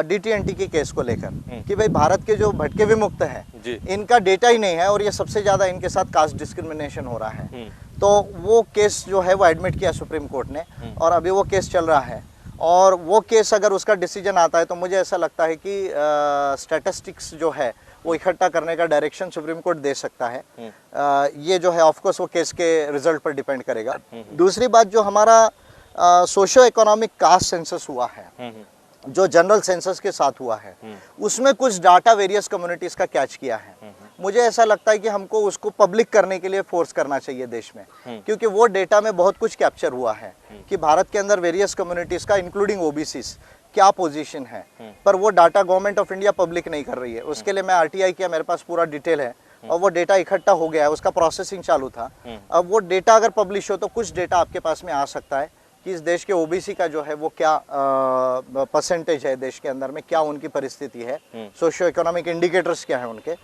DT&T के केस को लेकर कि भाई भारत के जो भटके विमुक्त हैं इनका डेटा ही नहीं है और ये सबसे ज्यादा इनके साथ कास्ट डिस्क्रिमिनेशन हो रहा है। तो वो केस जो है वो एडमिट किया सुप्रीम कोर्ट ने और अभी वो केस चल रहा है। और वो केस अगर उसका डिसीजन आता है तो मुझे ऐसा लगता है कि स्टैटिस्टिक्स जो है वो इकट्ठा करने का डायरेक्शन सुप्रीम कोर्ट दे सकता है। ये जो है ऑफ कोर्स वो केस के रिजल्ट पर डिपेंड करेगा। दूसरी बात, जो हमारा सोशो इकोनॉमिक कास्ट सेंसस हुआ है जो जनरल सेंसस के साथ हुआ है, उसमें कुछ डाटा वेरियस कम्युनिटीज का कैच किया है। मुझे ऐसा लगता है कि हमको उसको पब्लिक करने के लिए फोर्स करना चाहिए देश में, क्योंकि वो डेटा में बहुत कुछ कैप्चर हुआ है कि भारत के अंदर वेरियस कम्युनिटीज का इंक्लूडिंग ओबीसीज क्या पोजीशन है, पर वो data government of India public नहीं कर रही है। उसके लिए मैं आरटीआई किया, मेरे पास पूरा डिटेल है और वो डेटा इकट्ठा हो गया है, उसका प्रोसेसिंग चालू था। अब वो डेटा अगर पब्लिश हो तो कुछ डेटा आपके पास में आ सकता है कि इस देश के ओबीसी का जो है वो क्या परसेंटेज है देश के अंदर में, क्या उनकी परिस्थिति है, सोशियो इकोनॉमिक इंडिकेटर्स क्या है उनके।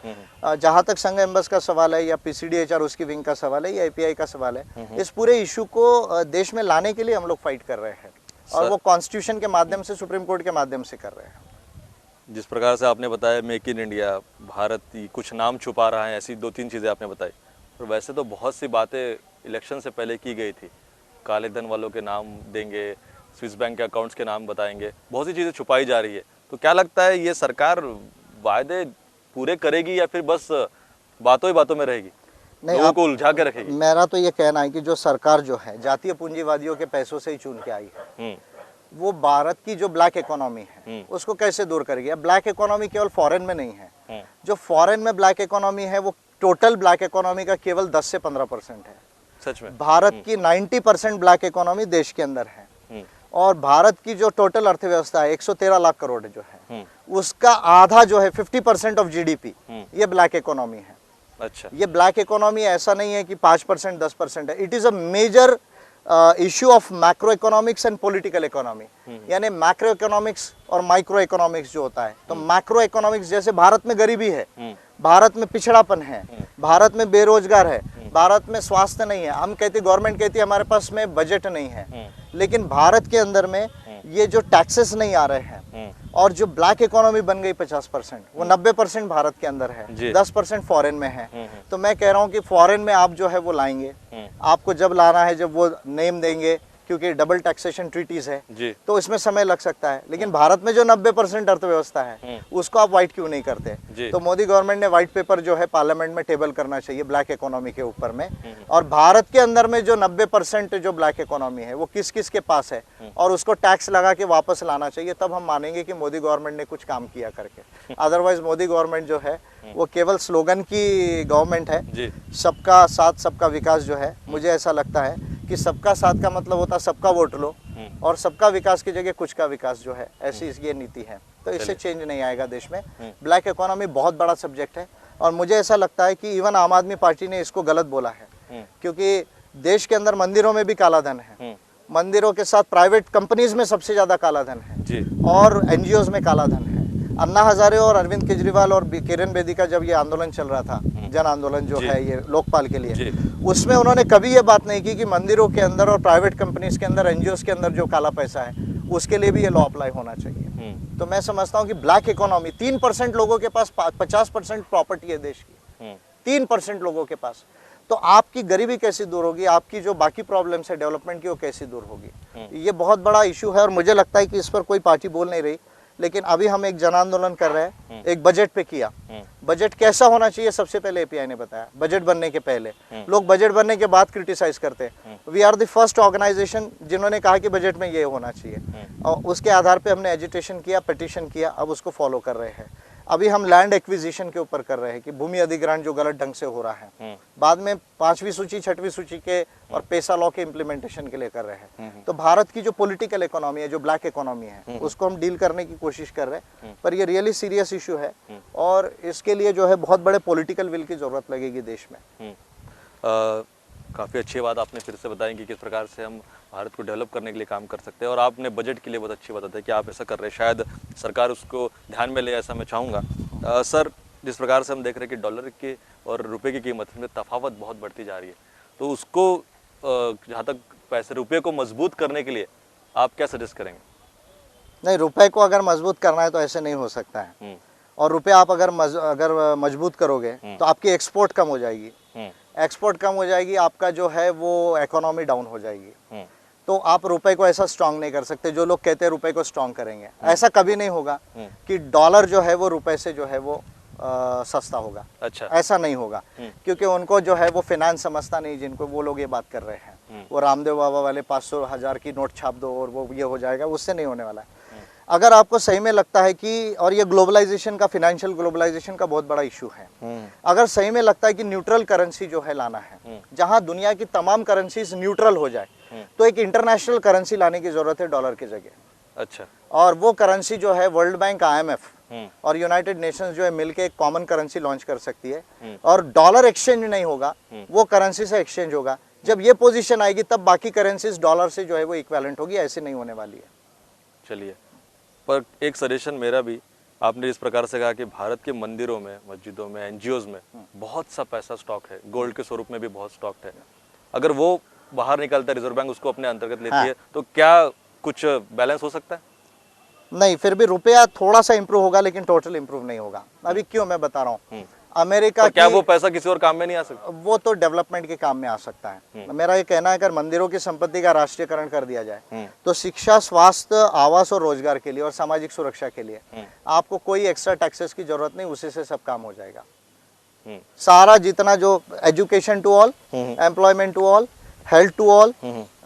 जहाँ तक संघ एम्बस का सवाल है या पीसीडीएचआर उसकी विंग का सवाल है या एपीआई का सवाल है, इस पूरे इशू को देश में लाने के लिए हम लोग फाइट कर रहे हैं और वो कॉन्स्टिट्यूशन के माध्यम से, सुप्रीम कोर्ट के माध्यम से कर रहे हैं। जिस प्रकार से आपने बताया मेक इन इंडिया, भारत कुछ नाम छुपा रहा है, ऐसी 2-3 चीज़ें आपने बताई। और वैसे तो बहुत सी बातें इलेक्शन से पहले की गई थी, काले धन वालों के नाम देंगे, स्विस बैंक के अकाउंट्स के नाम बताएंगे, बहुत सी चीज़ें छुपाई जा रही है। तो क्या लगता है ये सरकार वायदे पूरे करेगी या फिर बस बातों ही बातों में रहेगी, लोगों को उलझा के रखेगी? मेरा तो ये कहना है कि जो सरकार जो है जातीय पूंजीवादियों के पैसों से ही चुन के आई है, वो भारत की जो ब्लैक इकोनॉमी है उसको कैसे दूर करेगी। अब ब्लैक इकोनॉमी केवल फॉरेन में नहीं है, जो फॉरेन में ब्लैक इकोनॉमी है वो टोटल ब्लैक इकोनॉमी का केवल 10 से 15% है। सच में भारत की 90% ब्लैक इकोनॉमी देश के अंदर है और भारत की जो टोटल अर्थव्यवस्था है 113 लाख करोड़ जो है, उसका आधा जो है 50% ऑफ जीडीपी ये ब्लैक इकोनॉमी है। अच्छा, ये ब्लैक इकोनॉमी ऐसा नहीं है कि 5% 10% है, it is a major issue of macro economics and political economy. यानी मैक्रो इकोनॉमिक्स और माइक्रो इकोनॉमिक्स जो होता है, तो मैक्रो इकोनॉमिक्स जैसे भारत में गरीबी है, भारत में पिछड़ापन है, भारत में बेरोजगार है, भारत में स्वास्थ्य नहीं है, हम कहते गवर्नमेंट कहती है हमारे पास में बजट नहीं है, लेकिन भारत के अंदर में ये जो टैक्सेस नहीं आ रहे हैं और जो ब्लैक इकोनॉमी बन गई 50%, वो 90% भारत के अंदर है, 10% फॉरेन में है। तो मैं कह रहा हूँ कि फॉरेन में आप जो है वो लाएंगे, आपको जब लाना है जब वो नेम देंगे, क्योंकि डबल टैक्सेशन ट्रीटीज है तो इसमें समय लग सकता है, लेकिन भारत में जो 90% अर्थव्यवस्था है उसको आप वाइट क्यों नहीं करते। तो मोदी गवर्नमेंट ने व्हाइट पेपर जो है पार्लियामेंट में टेबल करना चाहिए ब्लैक इकोनॉमी के ऊपर में, और भारत के अंदर में जो 90% जो ब्लैक इकोनॉमी है वो किस किस के पास है और उसको टैक्स लगा के वापस लाना चाहिए, तब हम मानेंगे कि मोदी गवर्नमेंट ने कुछ काम किया करके। अदरवाइज मोदी गवर्नमेंट जो है वो केवल स्लोगन की गवर्नमेंट है। सबका साथ सबका विकास जो है, मुझे ऐसा लगता है कि सबका साथ का मतलब होता है सबका वोट लो और सबका विकास की जगह कुछ का विकास जो है, ऐसी ये नीति है। तो इससे चेंज नहीं आएगा देश में। ब्लैक इकोनॉमी बहुत बड़ा सब्जेक्ट है और मुझे ऐसा लगता है कि इवन आम आदमी पार्टी ने इसको गलत बोला है, क्योंकि देश के अंदर मंदिरों में भी काला धन है, मंदिरों के साथ प्राइवेट कंपनीज में सबसे ज्यादा काला धन है और एनजीओज में काला धन है। अन्ना हजारे और अरविंद केजरीवाल और किरण बेदी का जब ये आंदोलन चल रहा था, जन आंदोलन जो है ये लोकपाल के लिए, उसमें उन्होंने कभी ये बात नहीं की कि मंदिरों के अंदर और प्राइवेट कंपनीज के अंदर, एनजीओज के अंदर जो काला पैसा है उसके लिए भी ये लॉ अप्लाई होना चाहिए। तो मैं समझता हूँ कि ब्लैक इकोनॉमी, 3% लोगों के पास 50% प्रॉपर्टी है देश की, 3% लोगों के पास, तो आपकी गरीबी कैसी दूर होगी, आपकी जो बाकी प्रॉब्लम्स है डेवलपमेंट की वो कैसी दूर होगी। ये बहुत बड़ा इशू है और मुझे लगता है कि इस पर कोई पार्टी बोल नहीं रही, लेकिन अभी हम एक जन आंदोलन कर रहे हैं, एक बजट पे किया। बजट कैसा होना चाहिए सबसे पहले एपीआई ने बताया, बजट बनने के पहले। लोग बजट बनने के बाद क्रिटिसाइज करते हैं। We are the first organisation जिन्होंने कहा कि बजट में ये होना चाहिए और उसके आधार पे हमने एजिटेशन किया, पिटीशन किया, अब उसको फॉलो कर रहे हैं। अभी हम लैंड एक्विजिशन के ऊपर कर रहे हैं कि भूमि अधिग्रहण जो गलत ढंग से हो रहा है, बाद में 5वीं सूची 6वीं सूची के और पेसा लॉ के इम्प्लीमेंटेशन के लिए कर रहे हैं। तो भारत की जो पॉलिटिकल इकोनॉमी है, जो ब्लैक इकोनॉमी है, उसको हम डील करने की कोशिश कर रहे हैं, पर ये रियली सीरियस इशू है और इसके लिए जो है बहुत बड़े पॉलिटिकल विल की जरूरत लगेगी देश में। काफ़ी अच्छी बात आपने फिर से बताई कि किस प्रकार से हम भारत को डेवलप करने के लिए काम कर सकते हैं, और आपने बजट के लिए बहुत अच्छी बात बताई कि आप ऐसा कर रहे हैं, शायद सरकार उसको ध्यान में ले, ऐसा मैं चाहूँगा। सर, जिस प्रकार से हम देख रहे हैं कि डॉलर के और रुपए की कीमत में तफावत बहुत बढ़ती जा रही है, तो उसको जहाँ तक पैसे रुपये को मजबूत करने के लिए आप क्या सजेस्ट करेंगे? नहीं, रुपए को अगर मजबूत करना है तो ऐसे नहीं हो सकता है, और रुपये आप अगर मजबूत करोगे तो आपकी एक्सपोर्ट कम हो जाएगी, एक्सपोर्ट कम हो जाएगी, आपका जो है वो इकोनॉमी डाउन हो जाएगी। तो आप रुपए को ऐसा स्ट्रांग नहीं कर सकते। जो लोग कहते हैं रुपए को स्ट्रांग करेंगे, ऐसा कभी नहीं होगा कि डॉलर जो है वो रुपए से जो है वो सस्ता होगा। अच्छा, ऐसा नहीं होगा, क्योंकि उनको जो है वो फाइनेंस समझता नहीं, जिनको वो लोग ये बात कर रहे हैं, वो रामदेव बाबा वाले 500 1000 की नोट छाप दो और वो ये हो जाएगा, उससे नहीं होने वाला है। अगर आपको सही में लगता है कि, और ये ग्लोबलाइजेशन का, फाइनेंशियल ग्लोबलाइजेशन का बहुत बड़ा इशू है, अगर सही में लगता है कि न्यूट्रल करेंसी जो है लाना है, जहां दुनिया की तमाम करेंसीज न्यूट्रल हो जाए, तो एक इंटरनेशनल करेंसी लाने की जरूरत है डॉलर की जगह। अच्छा। और वो करेंसी जो है वर्ल्ड बैंक, IMF और यूनाइटेड नेशंस जो है मिलके एक कॉमन करेंसी लॉन्च कर सकती है, और डॉलर एक्सचेंज नहीं होगा, वो करेंसी से एक्सचेंज होगा। जब ये पोजीशन आएगी तब बाकी करेंसीज डॉलर से जो है वो इक्विवेलेंट होगी, ऐसे नहीं होने वाली है। चलिए, पर एक सजेशन मेरा भी, आपने इस प्रकार से कहा कि भारत के मंदिरों में, मस्जिदों में, NGOs में बहुत सा पैसा स्टॉक है, गोल्ड के स्वरूप में भी बहुत स्टॉक है, अगर वो बाहर निकलता है, रिजर्व बैंक उसको अपने अंतर्गत लेती है, तो क्या कुछ बैलेंस हो सकता है? नहीं, फिर भी रुपया थोड़ा सा इंप्रूव होगा, लेकिन टोटल इंप्रूव नहीं होगा। अभी क्यों मैं बता रहा हूँ, अमेरिका क्या वो पैसा किसी और काम में नहीं आ सकता? वो तो डेवलपमेंट के काम में आ सकता है। मेरा ये कहना है, अगर मंदिरों की संपत्ति का राष्ट्रीयकरण कर दिया जाए, तो शिक्षा, स्वास्थ्य, आवास और रोजगार के लिए और सामाजिक सुरक्षा के लिए आपको कोई एक्स्ट्रा टैक्सेस की जरूरत नहीं, उसी से सब काम हो जाएगा। सारा जितना जो education to all, employment to all, health to all,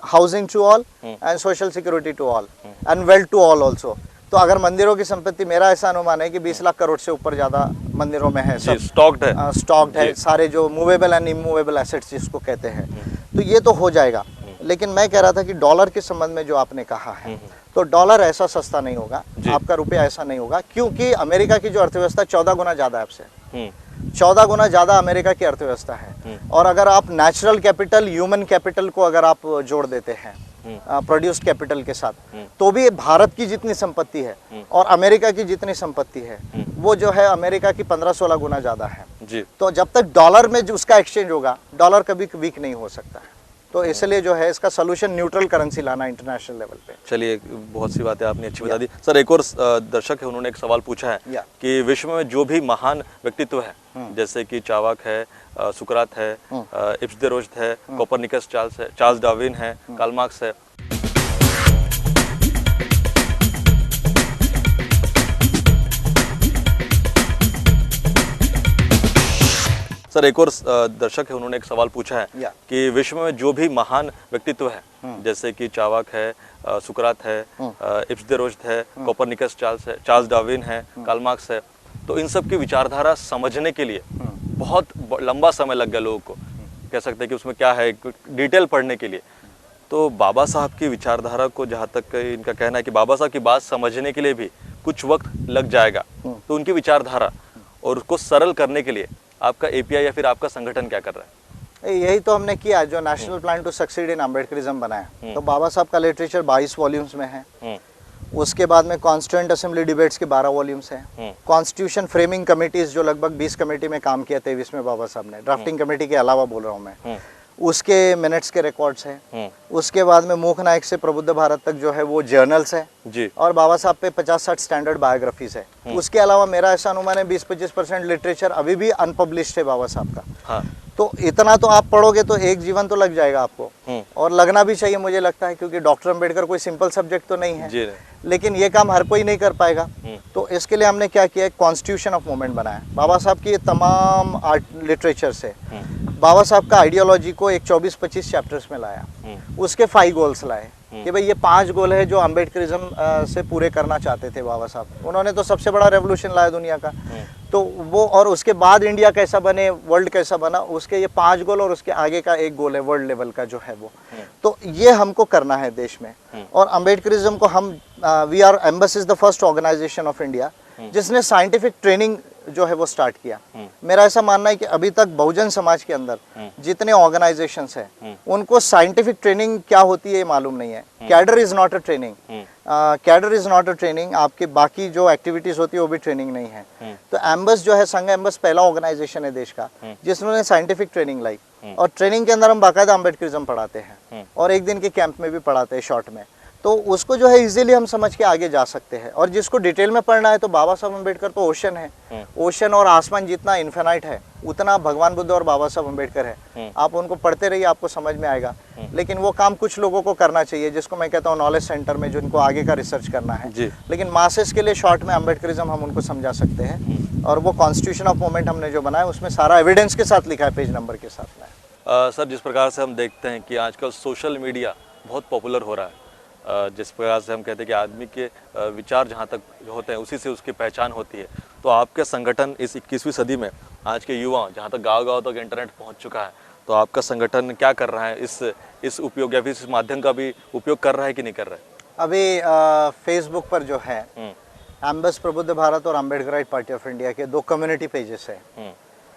housing to all and social security to all and wealth to all also. तो अगर मंदिरों की संपत्ति, मेरा ऐसा अनुमान है कि 20 लाख करोड़ से ऊपर ज्यादा मंदिरों में है, सब स्टॉक्ड है, सारे जो मूवेबल एंड इमूवेबल एसेट्स जिसको कहते हैं, तो ये तो हो जाएगा। लेकिन मैं कह रहा था कि डॉलर के संबंध में जो आपने कहा है, तो डॉलर ऐसा सस्ता नहीं होगा, आपका रुपया ऐसा नहीं होगा, क्योंकि अमेरिका की जो अर्थव्यवस्था 14 गुना ज्यादा आपसे, 14 गुना ज्यादा अमेरिका की अर्थव्यवस्था है। और अगर आप नेचुरल कैपिटल, ह्यूमन कैपिटल को अगर आप जोड़ देते हैं प्रोड्यूस्ड कैपिटल के साथ, तो भी भारत की जितनी संपत्ति है और अमेरिका की जितनी संपत्ति है, वो जो है अमेरिका की 15-16 गुना ज्यादा है जी। तो जब तक डॉलर में जो उसका एक्सचेंज होगा, डॉलर कभी वीक नहीं हो सकता है। तो इसलिए जो है इसका सोल्यूशन न्यूट्रल करेंसी लाना इंटरनेशनल लेवल पे। चलिए, बहुत सी बातें आपने अच्छी बता दी। सर, एक और दर्शक है, उन्होंने एक सवाल पूछा है कि विश्व में जो भी महान व्यक्तित्व है, जैसे कि चावाक है, सुकरात है, इब्स-दे-रोज़्द है, कोपरनिकस चार्ल्स डार्विन है, कार्ल मार्क्स है, सर एक और दर्शक है, उन्होंने एक सवाल पूछा है कि विश्व में जो भी महान व्यक्तित्व है, जैसे कि चावाक है, सुकरात है, इब्स-दे-रोज़्द है, कोपरनिकस चार्ल्स डार्विन है, कार्ल मार्क्स है, तो इन सब की विचारधारा समझने के लिए बहुत लंबा समय लग गया लोगों को, कह सकते हैं कि उसमें क्या है, डिटेल पढ़ने के लिए। तो बाबा साहब की विचारधारा को, जहाँ तक इनका कहना है कि बाबा साहब की बात समझने के लिए भी कुछ वक्त लग जाएगा, तो उनकी विचारधारा और उसको सरल करने के लिए आपका API या फिर आपका संगठन क्या कर रहा है? यही तो हमने किया, जो national plan to succeed in Ambedkarism बनाया। तो बाबा साहब का लिटरेचर 22 वॉल्यूम्स में है। उसके बाद में कॉन्स्टिट्यूएंट असेंबली डिबेट्स के 12 वॉल्यूम्स हैं। कॉन्स्टिट्यूशन फ्रेमिंग कमेटीज जो लगभग 20 कमेटी में काम किया 23 में बाबा साहब ने, ड्राफ्टिंग कमेटी के अलावा बोल रहा हूँ मैं, उसके मिनट्स के रिकॉर्ड्स हैं। उसके बाद में मूक नायक से प्रबुद्ध भारत तक जो है वो जर्नल्स है जी। और बाबा साहब पे 50-60 स्टैंडर्ड बायोग्राफीज है। उसके अलावा मेरा ऐसा अनुमान है 20-25% लिटरेचर अभी भी अनपब्लिश्ड है बाबा साहब का। हाँ। तो इतना तो आप पढ़ोगे तो एक जीवन तो लग जाएगा आपको, और लगना भी चाहिए मुझे लगता है, क्योंकि डॉक्टर अम्बेडकर कोई सिंपल सब्जेक्ट तो नहीं है जी। लेकिन ये काम हर कोई नहीं कर पाएगा। तो इसके लिए हमने क्या किया, कॉन्स्टिट्यूशन ऑफ मूवमेंट बनाया। बाबा साहब की तमाम आर्ट लिटरेचर से बाबा साहब का आइडियोलॉजी को एक 24-25 चैप्टर्स में लाया। उसके 5 गोल्स लाए कि भाई ये 5 गोल है जो अम्बेडकरिज्म से पूरे करना चाहते थे बाबा साहब। उन्होंने तो सबसे बड़ा रेवोल्यूशन लाया दुनिया का, तो वो, और उसके बाद इंडिया कैसा बने, वर्ल्ड कैसा बना, उसके ये 5 गोल और उसके आगे का 1 गोल है वर्ल्ड लेवल का जो है वो। तो ये हमको करना है देश में। और अम्बेडकरिज्म को हम, we are embassy is the first organisation of India जिसने साइंटिफिक ट्रेनिंग जो है वो स्टार्ट किया। मेरा ऐसा मानना है कि अभी तक बहुजन समाज के अंदर जितने ऑर्गेनाइजेशंस हैं उनको साइंटिफिक ट्रेनिंग क्या होती है मालूम नहीं है। Cadre is not a training, cadre is not a training, आपके बाकी जो एक्टिविटीज होती है वो भी ट्रेनिंग नहीं है। तो एम्बस जो है, संघ एम्बस पहला ऑर्गेनाइजेशन है देश का जिसने साइंटिफिक ट्रेनिंग लाई, और ट्रेनिंग के अंदर हम बाकायदा अम्बेडकरिज्म पढ़ाते हैं और एक दिन के कैंप में भी पढ़ाते हैं शॉर्ट में। तो उसको जो है इजीली हम समझ के आगे जा सकते हैं। और जिसको डिटेल में पढ़ना है तो बाबा साहब अम्बेडकर तो ओशन है, ओशन और आसमान जितना इन्फिनाइट है उतना भगवान बुद्ध और बाबा साहब अम्बेडकर है। आप उनको पढ़ते रहिए, आपको समझ में आएगा। लेकिन वो काम कुछ लोगों को करना चाहिए, जिसको मैं कहता हूँ नॉलेज सेंटर में, जिनको आगे का रिसर्च करना है जी। लेकिन मासेस के लिए शॉर्ट में अम्बेडकरिज्म हम उनको समझा सकते हैं। और वो कॉन्स्टिट्यूशन ऑफ मूवमेंट हमने जो बनाया उसमें सारा एविडेंस के साथ लिखा है, पेज नंबर के साथ में। सर, जिस प्रकार से हम देखते हैं कि आजकल सोशल मीडिया बहुत पॉपुलर हो रहा है, जिस प्रकार से हम कहते हैं कि आदमी के विचार जहाँ तक होते हैं उसी से उसकी पहचान होती है, तो आपके संगठन इस 21वीं सदी में आज के युवा जहाँ तक गाँव-गाँव तक इंटरनेट पहुँच चुका है, तो आपका संगठन क्या कर रहा है, इस उपयोग या फिर इस माध्यम का भी उपयोग कर रहा है कि नहीं कर रहा है? अभी फेसबुक पर जो है एम्बस प्रबुद्ध भारत और अम्बेडकराइट पार्टी ऑफ इंडिया के 2 कम्युनिटी पेजेस है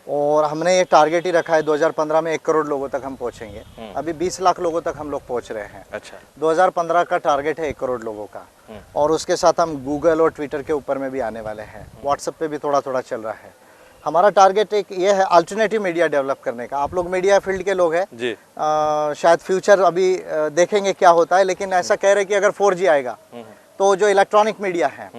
और हमने ये टारगेट ही रखा है 2015 में 1 करोड़ लोगों तक हम पहुंचेंगे। अभी 20 लाख लोगों तक हम लोग पहुंच रहे हैं। अच्छा। 2015 का टारगेट है 1 करोड़ लोगों का और उसके साथ हम गूगल और ट्विटर के ऊपर में भी आने वाले हैं। व्हाट्सएप पे भी थोड़ा थोड़ा चल रहा है। हमारा टारगेट एक ये है अल्टरनेटिव मीडिया डेवलप करने का। आप लोग मीडिया फील्ड के लोग हैं जी। शायद फ्यूचर अभी देखेंगे क्या होता है, लेकिन ऐसा कह रहे कि अगर 4G आएगा तो जो इलेक्ट्रॉनिक मीडिया है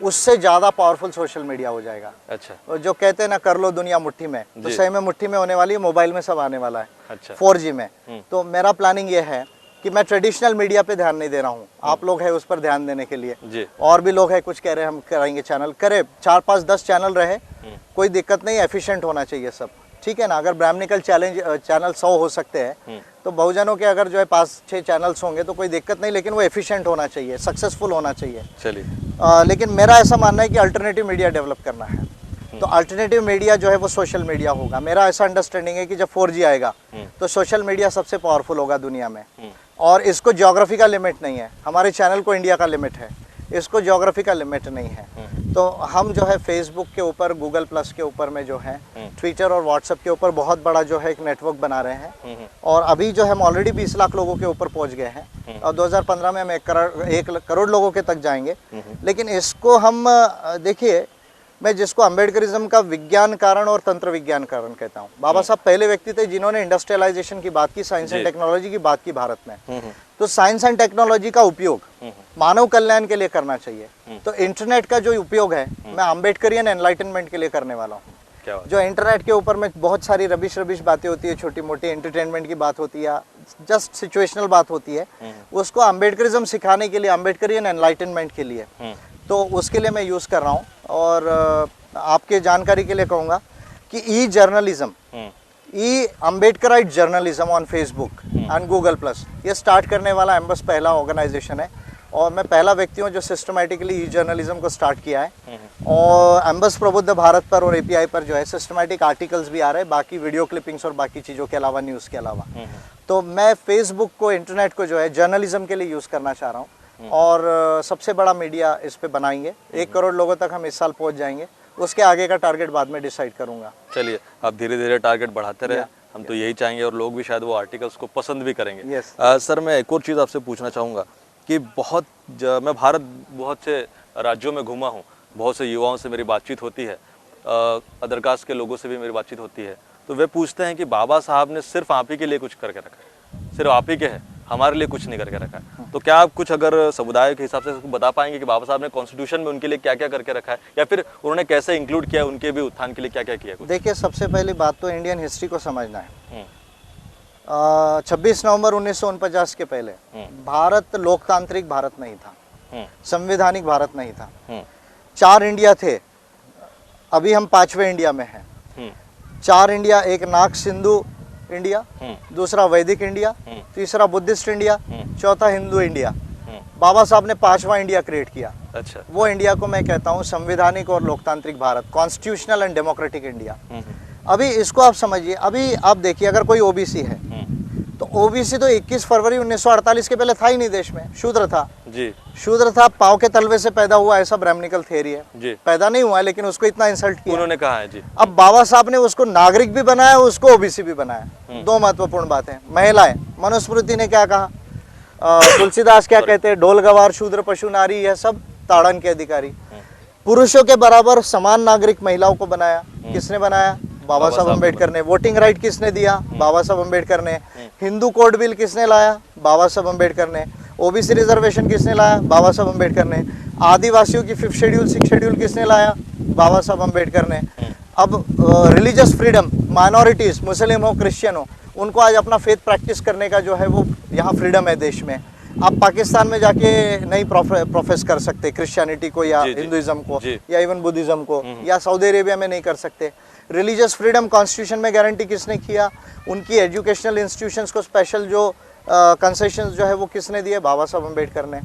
उससे ज्यादा पावरफुल सोशल मीडिया हो जाएगा। अच्छा। जो कहते हैं ना कर लो दुनिया मुट्ठी में, तो सही में मुट्ठी में होने वाली है, मोबाइल में सब आने वाला है। अच्छा। 4G में। तो मेरा प्लानिंग ये है कि मैं ट्रेडिशनल मीडिया पे ध्यान नहीं दे रहा हूँ, आप लोग हैं उस पर ध्यान देने के लिए जी। और भी लोग हैं कुछ कह रहे हैं हम कराएंगे चैनल, करे 4, 5, 10 चैनल रहे, कोई दिक्कत नहीं, एफिशिएंट होना चाहिए सब, ठीक है ना। अगर ब्राह्मणिकल चैनल 100 हो सकते हैं तो बहुजनों के अगर जो है 5-6 चैनल्स होंगे तो कोई दिक्कत नहीं, लेकिन वो एफिशिएंट होना चाहिए, सक्सेसफुल होना चाहिए। चलिए। लेकिन मेरा ऐसा मानना है कि अल्टरनेटिव मीडिया डेवलप करना है, तो अल्टरनेटिव मीडिया जो है वो सोशल मीडिया होगा। मेरा ऐसा अंडरस्टैंडिंग है कि जब 4G आएगा तो सोशल मीडिया सबसे पावरफुल होगा दुनिया में, और इसको ज्योग्राफी का लिमिट नहीं है। हमारे चैनल को इंडिया का लिमिट है, इसको ज्योग्राफी का लिमिट नहीं है। तो हम जो है फेसबुक के ऊपर, गूगल प्लस के ऊपर में जो है, ट्विटर और व्हाट्सएप के ऊपर बहुत बड़ा जो है एक नेटवर्क बना रहे हैं और अभी जो है हम ऑलरेडी 20 लाख लोगों के ऊपर पहुंच गए हैं और 2015 में हम 1 करोड़ लोगों के तक जाएंगे। लेकिन इसको हम देखिए, मैं जिसको अम्बेडकरिज्म का विज्ञान कारण और तंत्र विज्ञान कारण कहता हूँ। बाबा साहब पहले व्यक्ति थे जिन्होंने इंडस्ट्रियलाइजेशन की बात की, साइंस एंड टेक्नोलॉजी की बात की भारत में। तो साइंस एंड टेक्नोलॉजी का उपयोग मानव कल्याण के लिए करना चाहिए। तो इंटरनेट का जो उपयोग है मैं अम्बेडकरियन एनलाइटनमेंट के लिए करने वाला हूँ। जो इंटरनेट के ऊपर में बहुत सारी रबिश बातें होती है, छोटी मोटी एंटरटेनमेंट की बात होती है, जस्ट सिचुएशनल बात होती है, उसको अम्बेडकरिज्म सिखाने के लिए, अम्बेडकरियन एनलाइटनमेंट के लिए, तो उसके लिए मैं यूज़ कर रहा हूँ। और आपके जानकारी के लिए कहूँगा कि e journalism, e Ambedkarite journalism on Facebook and Google plus, ये स्टार्ट करने वाला एम्बस पहला ऑर्गेनाइजेशन है और मैं पहला व्यक्ति हूँ जो सिस्टमैटिकली ई जर्नलिज्म को स्टार्ट किया है। और एम्बस प्रबुद्ध भारत पर और API पर जो है सिस्टमैटिक आर्टिकल्स भी आ रहे हैं, बाकी वीडियो क्लिपिंग्स और बाकी चीज़ों के अलावा, न्यूज़ के अलावा। तो मैं फेसबुक को, इंटरनेट को जो है जर्नलिज्म के लिए यूज़ करना चाह रहा हूँ और सबसे बड़ा मीडिया इस पे बनाएंगे। 1 करोड़ लोगों तक हम इस साल पहुंच जाएंगे, उसके आगे का टारगेट बाद में डिसाइड करूंगा। चलिए, आप धीरे धीरे टारगेट बढ़ाते रहे, हम तो यही चाहेंगे और लोग भी शायद वो आर्टिकल्स को पसंद भी करेंगे। सर, मैं एक और चीज़ आपसे पूछना चाहूँगा कि मैं भारत बहुत से राज्यों में घूमा हूँ, बहुत से युवाओं से मेरी बातचीत होती है, अदर कास्ट के लोगों से भी मेरी बातचीत होती है, तो वे पूछते हैं कि बाबा साहब ने सिर्फ आप ही के लिए कुछ करके रखा है, सिर्फ आप ही के है, हमारे लिए कुछ नहीं करके रखा है। तो क्या आप कुछ अगर समुदाय के हिसाब से बता पाएंगे कि बाबा साहब ने कॉन्स्टिट्यूशन में उनके लिए क्या क्या करके रखा है, या फिर उन्होंने कैसे इंक्लूड किया, उनके भी उत्थान के लिए क्या क्या किया? देखिए, सबसे पहली बात तो इंडियन हिस्ट्री को समझना है। 26 नवंबर 1949 के पहले भारत लोकतांत्रिक भारत नहीं था, संवैधानिक भारत नहीं था। 4 इंडिया थे, अभी हम 5वें इंडिया में हैं। 4 इंडिया, एक नाग सिंधु इंडिया, दूसरा वैदिक इंडिया, तीसरा बुद्धिस्ट इंडिया, चौथा हिंदू इंडिया। बाबा साहब ने 5वां इंडिया क्रिएट किया। अच्छा। वो इंडिया को मैं कहता हूँ संवैधानिक और लोकतांत्रिक Bharat, constitutional and democratic India. अभी इसको आप समझिए, अभी आप देखिए, अगर कोई ओबीसी है तो ओबीसी तो 21 फरवरी 1948 के पहले था ही नहीं देश में, शूद्र था जी। शूद्र था, पाँव के तलवे से पैदा हुआ, ऐसा ब्राह्मणिकल थ्योरी है जी। पैदा नहीं हुआ, लेकिन उसको इतना इंसल्ट किया उन्होंने, कहा है जी। अब बाबा साहब ने उसको नागरिक भी बनाया, उसको ओबीसी भी बनाया। 2 महत्वपूर्ण बातें। महिलाएं, मनुस्मृति ने क्या कहा, तुलसीदास क्या कहते हैं, ढोल गवार शूद्र पशु नारी, यह सब ताड़न के अधिकारी। पुरुषों के बराबर समान नागरिक महिलाओं को बनाया, किसने बनाया? बाबा साहब अम्बेडकर ने। वोटिंग राइट किसने दिया? बाबा साहब अम्बेडकर ने। हिंदू कोड बिल किसने लाया? बाबा साहब अम्बेडकर ने। ओबीसी रिजर्वेशन किसने लाया? बाबा साहब अम्बेडकर ने। आदिवासियों की 5th शेड्यूल 6th शेड्यूल किसने लाया? बाबा साहब अम्बेडकर ने। अब रिलीजियस फ्रीडम, माइनॉरिटीज, मुस्लिम हो, क्रिश्चियन हो, उनको आज अपना फेथ प्रैक्टिस करने का जो है वो यहाँ फ्रीडम है देश में। आप पाकिस्तान में जाके नहीं प्रोफेस कर सकते क्रिश्चियनिटी को या हिंदुइज्म को या इवन बुद्धिज्म को, या सऊदी अरेबिया में नहीं कर सकते। रिलीजियस फ्रीडम कॉन्स्टिट्यूशन में गारंटी किसने किया? उनकी एजुकेशनल इंस्टीट्यूशंस को स्पेशल जो कंसेशंस जो है वो किसने दिए? बाबा साहब अम्बेडकर ने।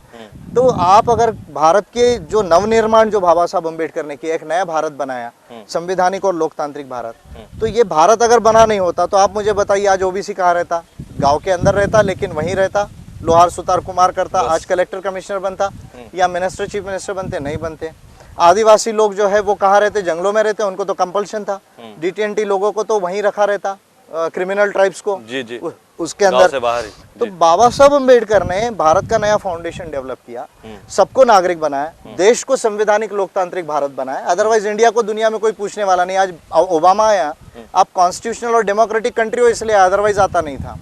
तो आप अगर भारत के जो नवनिर्माण जो बाबा साहब अम्बेडकर ने किया, एक नया भारत बनाया, संवैधानिक और लोकतांत्रिक भारत, तो ये भारत अगर बना नहीं होता तो आप मुझे बताइए आज ओबीसी कहाँ रहता? गांव के अंदर रहता, लेकिन वहीं रहता, लोहार सुतार कुमार करता, आज कलेक्टर कमिश्नर बनता या मिनिस्टर चीफ मिनिस्टर बनते? नहीं बनते। आदिवासी लोग जो है वो कहाँ रहते? जंगलों में रहते, उनको तो कंपल्शन था। डीटीएनटी लोगों को तो वहीं रखा रहता, क्रिमिनल ट्राइब्स को जी उसके अंदर से बाहर ही। तो बाबा साहब अम्बेडकर ने भारत का नया फाउंडेशन डेवलप किया, सबको नागरिक बनाया, देश को संवैधानिक लोकतांत्रिक भारत बनाया। अदरवाइज इंडिया को दुनिया में कोई पूछने वाला नहीं। आज ओबामा आया, आप कॉन्स्टिट्यूशनल और डेमोक्रेटिक कंट्री हो इसलिए, अदरवाइज आता नहीं था।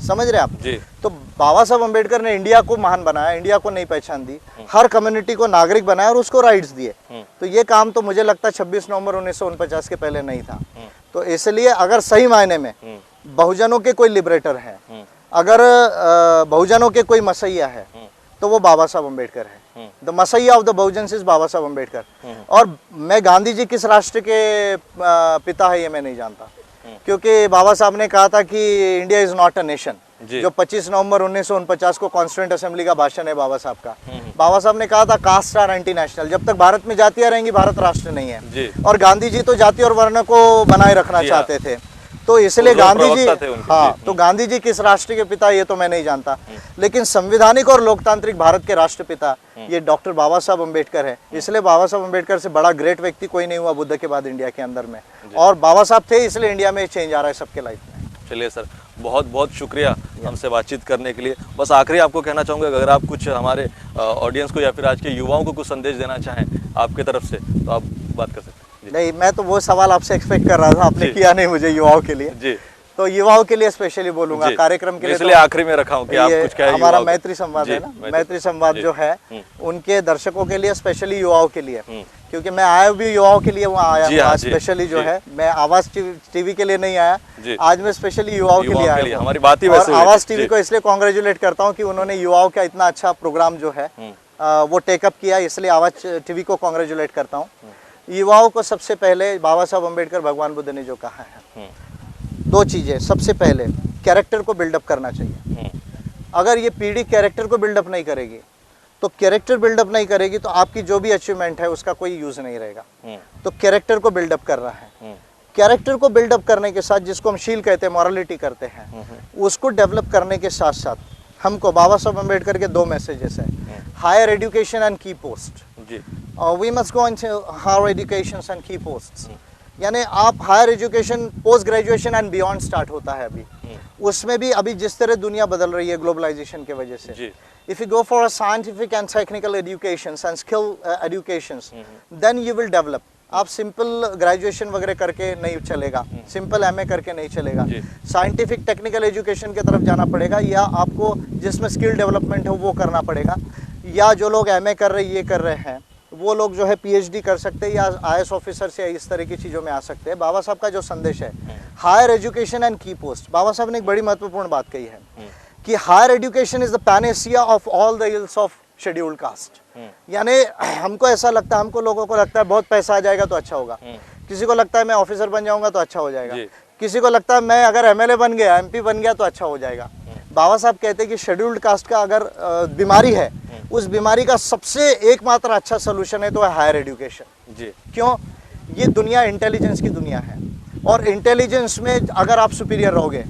समझ रहे आप जी? तो बाबा साहब अम्बेडकर ने इंडिया को महान बनाया, इंडिया को नई पहचान दी, हर कम्युनिटी को नागरिक बनाया और उसको राइट्स दिए। तो ये काम तो मुझे लगता है 26 नवंबर 1949 के पहले नहीं था। तो इसलिए अगर सही मायने में बहुजनों के कोई लिबरेटर है, अगर बहुजनों के कोई मसैया है, तो वो बाबा साहब अम्बेडकर है। द मसैया ऑफ द बहुजन्स इज बाबा साहब अम्बेडकर। और मैं गांधी जी किस राष्ट्र के पिता है ये मैं नहीं जानता, क्योंकि बाबा साहब ने कहा था कि India is not a nation. जो 25 नवंबर 1949 को कॉन्स्टिट्यूएंट असेंबली का भाषण है बाबा साहब का, बाबा साहब ने कहा था कास्ट आर एंटी नेशनल, जब तक भारत में जातियां रहेंगी भारत राष्ट्र नहीं है। और गांधी जी तो जाति और वर्ण को बनाए रखना चाहते थे। तो इसलिए गांधी जी, हाँ, तो गांधी जी किस राष्ट्र के पिता ये तो मैं नहीं जानता, लेकिन संवैधानिक और लोकतांत्रिक भारत के राष्ट्रपिता ये डॉक्टर बाबा साहब अम्बेडकर है। इसलिए बाबा साहब अम्बेडकर से बड़ा ग्रेट व्यक्ति कोई नहीं हुआ बुद्ध के बाद इंडिया के अंदर में, और बाबा साहब थे इसलिए इंडिया में चेंज आ रहा है सबके लाइफ में। चलिए सर, बहुत बहुत शुक्रिया हमसे बातचीत करने के लिए। बस आखिरी आपको कहना चाहूँगा, अगर आप कुछ हमारे ऑडियंस को या फिर आज के युवाओं को कुछ संदेश देना चाहें आपके तरफ से, तो आप बात कर सकते हैं। नहीं, मैं तो वो सवाल आपसे एक्सपेक्ट कर रहा था, आपने किया नहीं मुझे युवाओं के लिए जी। तो युवाओं के लिए स्पेशली बोलूंगा कार्यक्रम के लिए, इसलिए आखिरी में रखा हूं कि आप कुछ कहें। हमारा मैत्री संवाद है ना, मैत्री संवाद जो है उनके दर्शकों के लिए, स्पेशली युवाओं के लिए, क्योंकि मैं आया भी युवाओं के लिए वहाँ आया हूँ। स्पेशली जो है मैं आवाज टीवी के लिए नहीं आया, आज मैं स्पेशली युवाओं के लिए आया हूँ। हमारी बात ही वैसे और आवाज टीवी को इसलिए कॉन्ग्रेचुलेट करता हूँ कि उन्होंने युवाओं का इतना अच्छा प्रोग्राम जो है वो टेकअप किया, इसलिए आवाज टीवी को कॉन्ग्रेचुलेट करता हूँ। युवाओं को सबसे पहले बाबा साहब अम्बेडकर भगवान बुद्ध ने जो कहा है, दो चीजें। सबसे पहले कैरेक्टर को बिल्डअप करना चाहिए। अगर ये पीढ़ी कैरेक्टर को बिल्डअप नहीं करेगी, तो कैरेक्टर बिल्डअप नहीं करेगी तो आपकी जो भी अचीवमेंट है उसका कोई यूज नहीं रहेगा। तो कैरेक्टर को बिल्डअप कर रहा है। कैरेक्टर को बिल्डअप करने के साथ, जिसको हम शील कहते हैं, मॉरलिटी करते हैं, उसको डेवलप करने के साथ साथ हमको बाबा साहब अम्बेडकर के दो मैसेजेस हैं, higher education and key post. We must go into higher education and key posts, यानी आप higher education, post graduation and beyond start होता है अभी। उसमें भी अभी जिस तरह दुनिया बदल रही है ग्लोबलाइजेशन की वजह से, if you go for a scientific and technical education and skill education, then you will develop. आप सिंपल ग्रेजुएशन वगैरह करके नहीं चलेगा, सिंपल एमए करके नहीं चलेगा, साइंटिफिक टेक्निकल एजुकेशन की तरफ जाना पड़ेगा, या आपको जिसमें स्किल डेवलपमेंट हो वो करना पड़ेगा। या जो लोग एमए कर रहे, ये कर रहे हैं, वो लोग जो है पीएचडी कर सकते हैं, या आईएएस ऑफिसर से इस तरह की चीज़ों में आ सकते हैं। बाबा साहब का जो संदेश है, higher education and key post, Baba Saheb ने एक बड़ी महत्वपूर्ण बात कही है कि higher education is the panacea of all the ills of scheduled caste. यानी हमको ऐसा लगता है, हमको लोगों को लगता है बहुत पैसा आ जाएगा तो अच्छा होगा, किसी को लगता है मैं ऑफिसर बन जाऊंगा तो अच्छा हो जाएगा, किसी को लगता है मैं अगर एमएलए बन गया, एमपी बन गया तो अच्छा हो जाएगा। बाबा साहब कहते हैं कि शेड्यूल्ड कास्ट का अगर बीमारी है, उस बीमारी का सबसे एकमात्र अच्छा सोल्यूशन है तो है हायर एजुकेशन। जी क्यों? ये दुनिया इंटेलिजेंस की दुनिया है, और इंटेलिजेंस में अगर आप सुपीरियर रहोगे,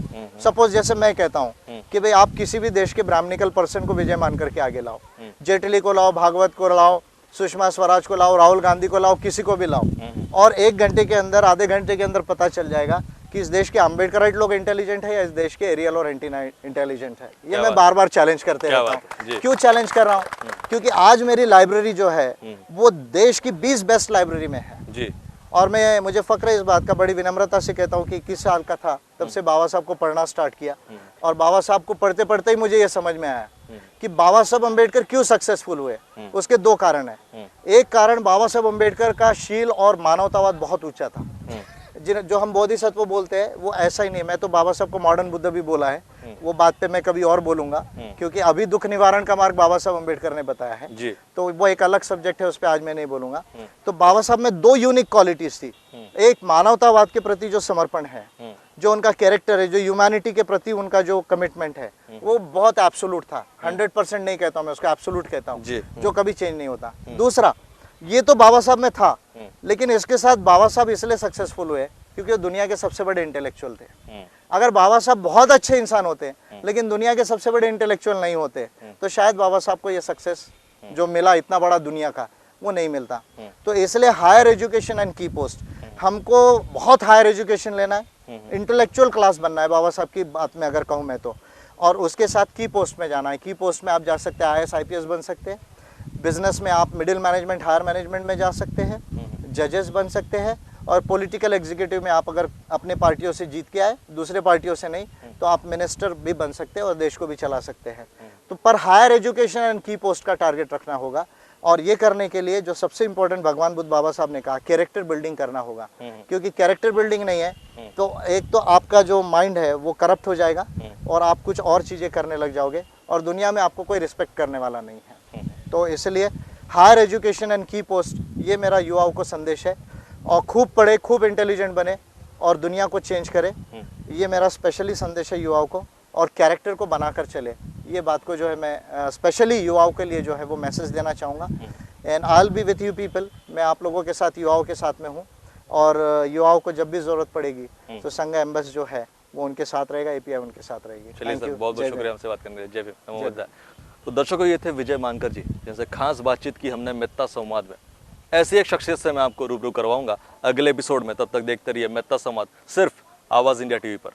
सपोज जैसे मैं कहता हूँ कि भाई आप किसी भी देश के ब्राह्मणिकल पर्सन को विजय मान करके आगे लाओ, जेटली को लाओ, भागवत को लाओ, सुषमा स्वराज को लाओ, राहुल गांधी को लाओ, किसी को भी लाओ, और 1 घंटे के अंदर, आधे घंटे के अंदर पता चल जाएगा कि इस देश के अम्बेडकराइट लोग इंटेलिजेंट है या इस देश के एरियल और एंटी इंटेलिजेंट है। ये मैं बार बार चैलेंज करते रहता हूँ। क्यों चैलेंज कर रहा हूँ? क्योंकि आज मेरी लाइब्रेरी जो है वो देश की 20 बेस्ट लाइब्रेरी में है जी। और मुझे फक्र है इस बात का, बड़ी विनम्रता से कहता हूँ कि 21 साल का था तब से बाबा साहब को पढ़ना स्टार्ट किया, और बाबा साहब को पढ़ते पढ़ते ही मुझे ये समझ में आया कि बाबा साहब अम्बेडकर क्यों सक्सेसफुल हुए। उसके 2 कारण हैं। एक कारण, बाबा साहब अम्बेडकर का शील और मानवतावाद बहुत ऊंचा था। जो हम बोधिसत्व बोलते हैं वो ऐसा ही नहीं। मैं तो बाबा साहब को मॉडर्न बुद्ध भी बोला है, वो बात पे मैं कभी और बोलूंगा, क्योंकि अभी दुख निवारण का मार्ग बाबा साहब अम्बेडकर ने बताया है जी। तो वो एक अलग सब्जेक्ट है, उस पर आज मैं नहीं बोलूंगा। तो बाबा साहब में 2 यूनिक क्वालिटीज थी। एक मानवतावाद के प्रति जो समर्पण है, जो उनका कैरेक्टर है, जो ह्यूमैनिटी के प्रति उनका जो कमिटमेंट है, वो बहुत एब्सोल्यूट था। 100% नहीं कहता हूँ मैं, उसका एब्सोल्यूट कहता हूँ, जो कभी चेंज नहीं होता। दूसरा, ये तो बाबा साहब में था, लेकिन इसके साथ बाबा साहब इसलिए सक्सेसफुल हुए क्योंकि वो दुनिया के सबसे बड़े इंटेलेक्चुअल थे। अगर बाबा साहब बहुत अच्छे इंसान होते लेकिन दुनिया के सबसे बड़े इंटेलेक्चुअल नहीं होते तो शायद बाबा साहब को ये सक्सेस जो मिला इतना बड़ा दुनिया का, वो नहीं मिलता। तो इसलिए higher education and key post, हमको बहुत हायर एजुकेशन लेना है, इंटेलेक्चुअल क्लास बनना है बाबा साहब की बात में अगर कहूँ मैं तो, और उसके साथ की पोस्ट में जाना है। की पोस्ट में आप जा सकते हैं, IAS IPS बन सकते हैं, बिजनेस में आप मिडिल मैनेजमेंट हायर मैनेजमेंट में जा सकते हैं, जजेस बन सकते हैं, और पॉलिटिकल एग्जीक्यूटिव में आप अगर अपने पार्टियों से जीत के आए, दूसरे पार्टियों से नहीं, तो आप मिनिस्टर भी बन सकते हैं और देश को भी चला सकते हैं। तो पर higher education and key post का टारगेट रखना होगा, और ये करने के लिए जो सबसे इंपॉर्टेंट भगवान बुद्ध बाबा साहब ने कहा, कैरेक्टर बिल्डिंग करना होगा। क्योंकि कैरेक्टर बिल्डिंग नहीं है तो एक तो आपका जो माइंड है वो करप्ट हो जाएगा और आप कुछ और चीज़ें करने लग जाओगे और दुनिया में आपको कोई रिस्पेक्ट करने वाला नहीं है। तो इसलिए higher education and key post, ये मेरा युवाओं को संदेश है, और खूब पढ़े, खूब इंटेलिजेंट बने और दुनिया को चेंज करे, ये मेरा स्पेशली संदेश है युवाओं को, और कैरेक्टर को बनाकर चले। ये बात को जो है मैं स्पेशली युवाओं के लिए जो है वो मैसेज देना चाहूँगा। And I will be with you people, मैं आप लोगों के साथ, युवाओं के साथ में हूँ, और युवाओं को जब भी ज़रूरत पड़ेगी तो संघ एम्बेस जो है वो उनके साथ रहेगा, API उनके साथ रहेगी। चलिए सर, बहुत बहुत शुक्रिया हमसे बात करने के लिए। जय भीम, नमो बुद्धाय। तो दर्शकों, ये थे विजय मानकर जी, जिनसे खास बातचीत की हमने मेत्ता संवाद में। ऐसी एक शख्सियत से मैं आपको रूबरू करवाऊंगा अगले एपिसोड में। तब तक देखते रहिए मेत्ता संवाद, सिर्फ आवाज़ इंडिया TV पर।